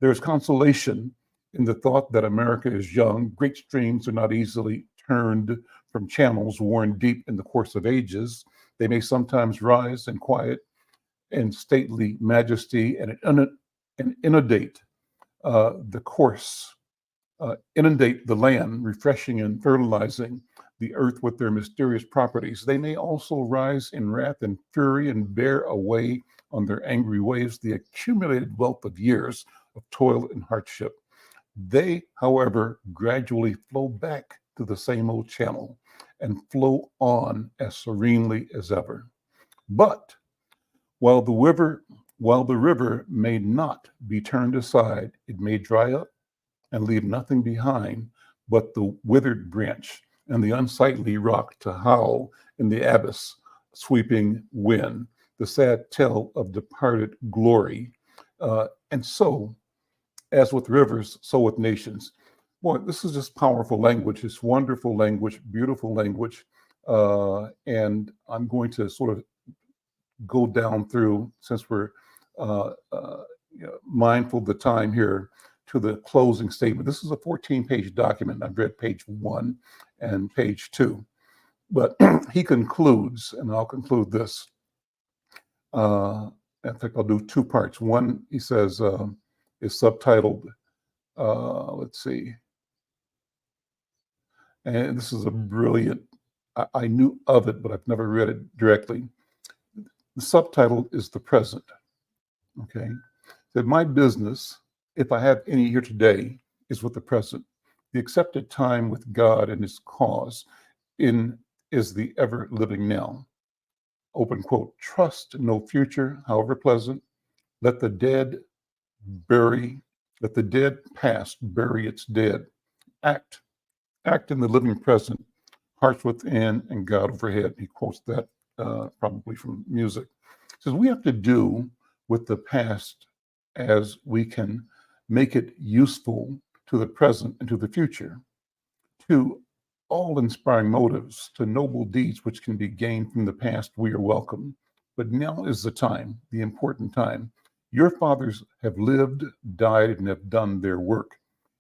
S1: There is consolation in the thought that America is young. Great streams are not easily turned from channels worn deep in the course of ages. They may sometimes rise in quiet and stately majesty and inundate the course, inundate the land, refreshing and fertilizing the earth with their mysterious properties. They may also rise in wrath and fury and bear away on their angry waves the accumulated wealth of years of toil and hardship. They, however, gradually flow back to the same old channel and flow on as serenely as ever. But while the river may not be turned aside, it may dry up and leave nothing behind but the withered branch and the unsightly rock to howl in the abyss sweeping wind, the sad tale of departed glory. And so, as with rivers, so with nations. Boy, this is just powerful language. It's wonderful language, beautiful language. And I'm going to sort of go down through, since we're mindful of the time here, to the closing statement. This is a 14-page document. I've read page 1 and page 2. But he concludes, and I'll conclude this. I think I'll do 2 parts. One, he says, is subtitled, let's see. And this is a brilliant, I knew of it, but I've never read it directly. The subtitle is The Present. Okay. That my business, if I have any here today, is with the present. The accepted time with God and his cause is the ever living now. Open quote. Trust no future, however pleasant. Let the dead past bury its dead. Act in the living present, hearts within and God overhead. He quotes that probably from music. He says we have to do with the past as we can make it useful to the present and to the future, to all inspiring motives, to noble deeds which can be gained from the past. We are welcome. But now is the time, the important time. Your fathers have lived, died, and have done their work,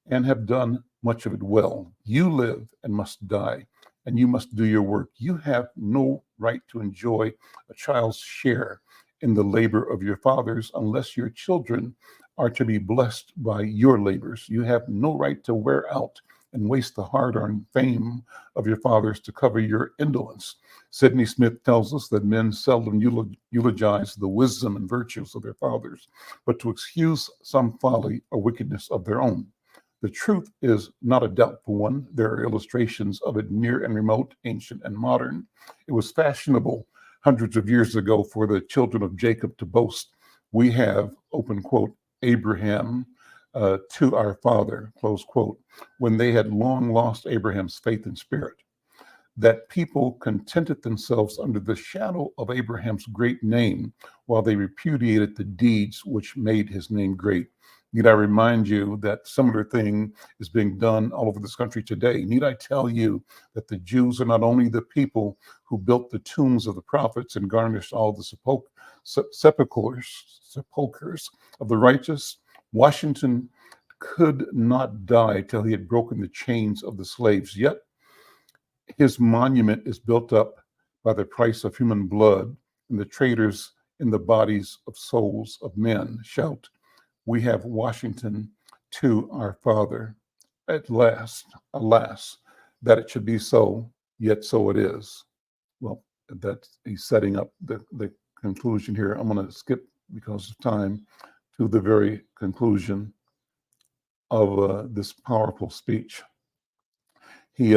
S1: and have done much of it well. You live and must die, and you must do your work. You have no right to enjoy a child's share in the labor of your fathers unless your children are to be blessed by your labors. You have no right to wear out and waste the hard-earned fame of your fathers to cover your indolence. Sidney Smith tells us that men seldom eulogize the wisdom and virtues of their fathers, but to excuse some folly or wickedness of their own. The truth is not a doubtful one. There are illustrations of it near and remote, ancient and modern. It was fashionable hundreds of years ago for the children of Jacob to boast, we have, open quote, Abraham to our father, close quote, when they had long lost Abraham's faith and spirit. That people contented themselves under the shadow of Abraham's great name while they repudiated the deeds which made his name great. Need I remind you that similar thing is being done all over this country today? Need I tell you that the Jews are not only the people who built the tombs of the prophets and garnished all the sepulchres of the righteous? Washington could not die till he had broken the chains of the slaves. Yet his monument is built up by the price of human blood, and the traitors in the bodies of souls of men shout, we have Washington to our father. At last, alas, that it should be so, yet so it is. Well, he's setting up the conclusion here. I'm going to skip, because of time, to the very conclusion of this powerful speech. He,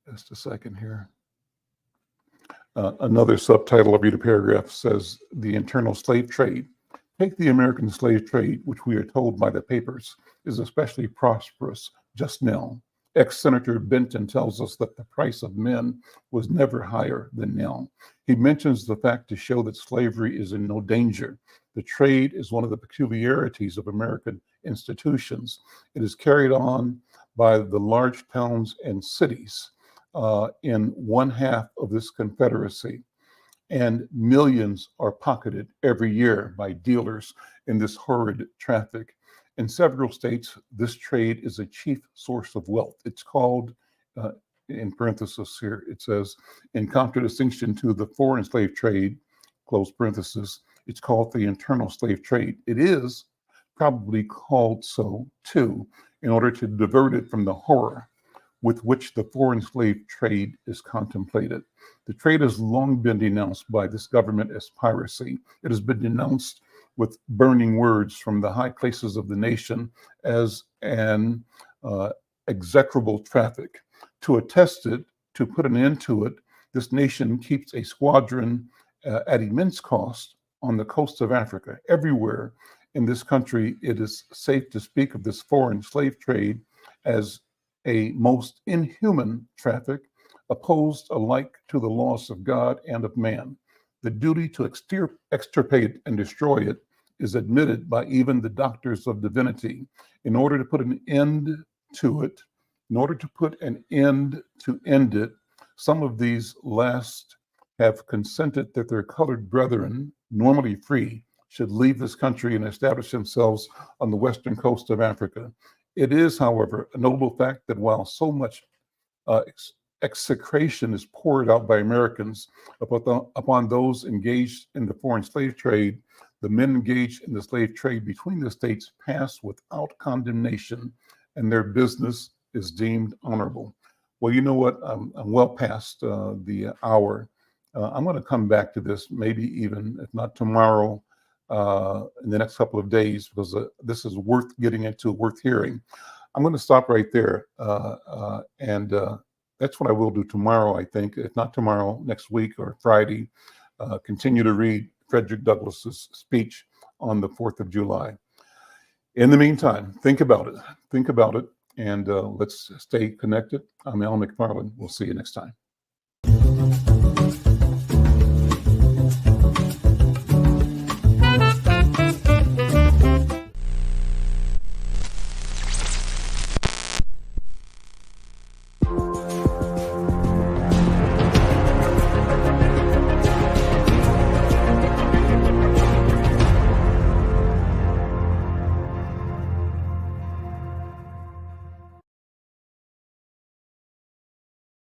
S1: just a second here. Another subtitle, I'll read a paragraph, says, the internal slave trade. Take the American slave trade, which we are told by the papers is especially prosperous just now. Ex-Senator Benton tells us that the price of men was never higher than now. He mentions the fact to show that slavery is in no danger. The trade is one of the peculiarities of American institutions. It is carried on by the large towns and cities in one half of this confederacy. And millions are pocketed every year by dealers in this horrid traffic. In several states, this trade is a chief source of wealth. It's called, in parenthesis here, it says, in contradistinction to the foreign slave trade, close parenthesis, it's called the internal slave trade. It is probably called so, too, in order to divert it from the horror with which the foreign slave trade is contemplated. The trade has long been denounced by this government as piracy. It has been denounced with burning words from the high places of the nation as an execrable traffic. To attest it, to put an end to it, this nation keeps a squadron at immense cost on the coast of Africa. Everywhere in this country, it is safe to speak of this foreign slave trade as a most inhuman traffic, opposed alike to the laws of God and of man. The duty to extirpate and destroy it is admitted by even the doctors of divinity. In order to put an end to it, end it, some of these last have consented that their colored brethren, normally free, should leave this country and establish themselves on the western coast of Africa. It is, however, a notable fact that while so much execration is poured out by Americans upon those engaged in the foreign slave trade, the men engaged in the slave trade between the states pass without condemnation, and their business is deemed honorable. Well, you know what? I'm well past the hour. I'm going to come back to this, maybe even if not tomorrow, in the next couple of days, because this is worth getting into, worth hearing. I'm going to stop right there, and that's what I will do tomorrow, I think. If not tomorrow, next week or Friday, continue to read Frederick Douglass's speech on the 4th of July. In the meantime, think about it, and let's stay connected. I'm Al McFarlane. We'll see you next time.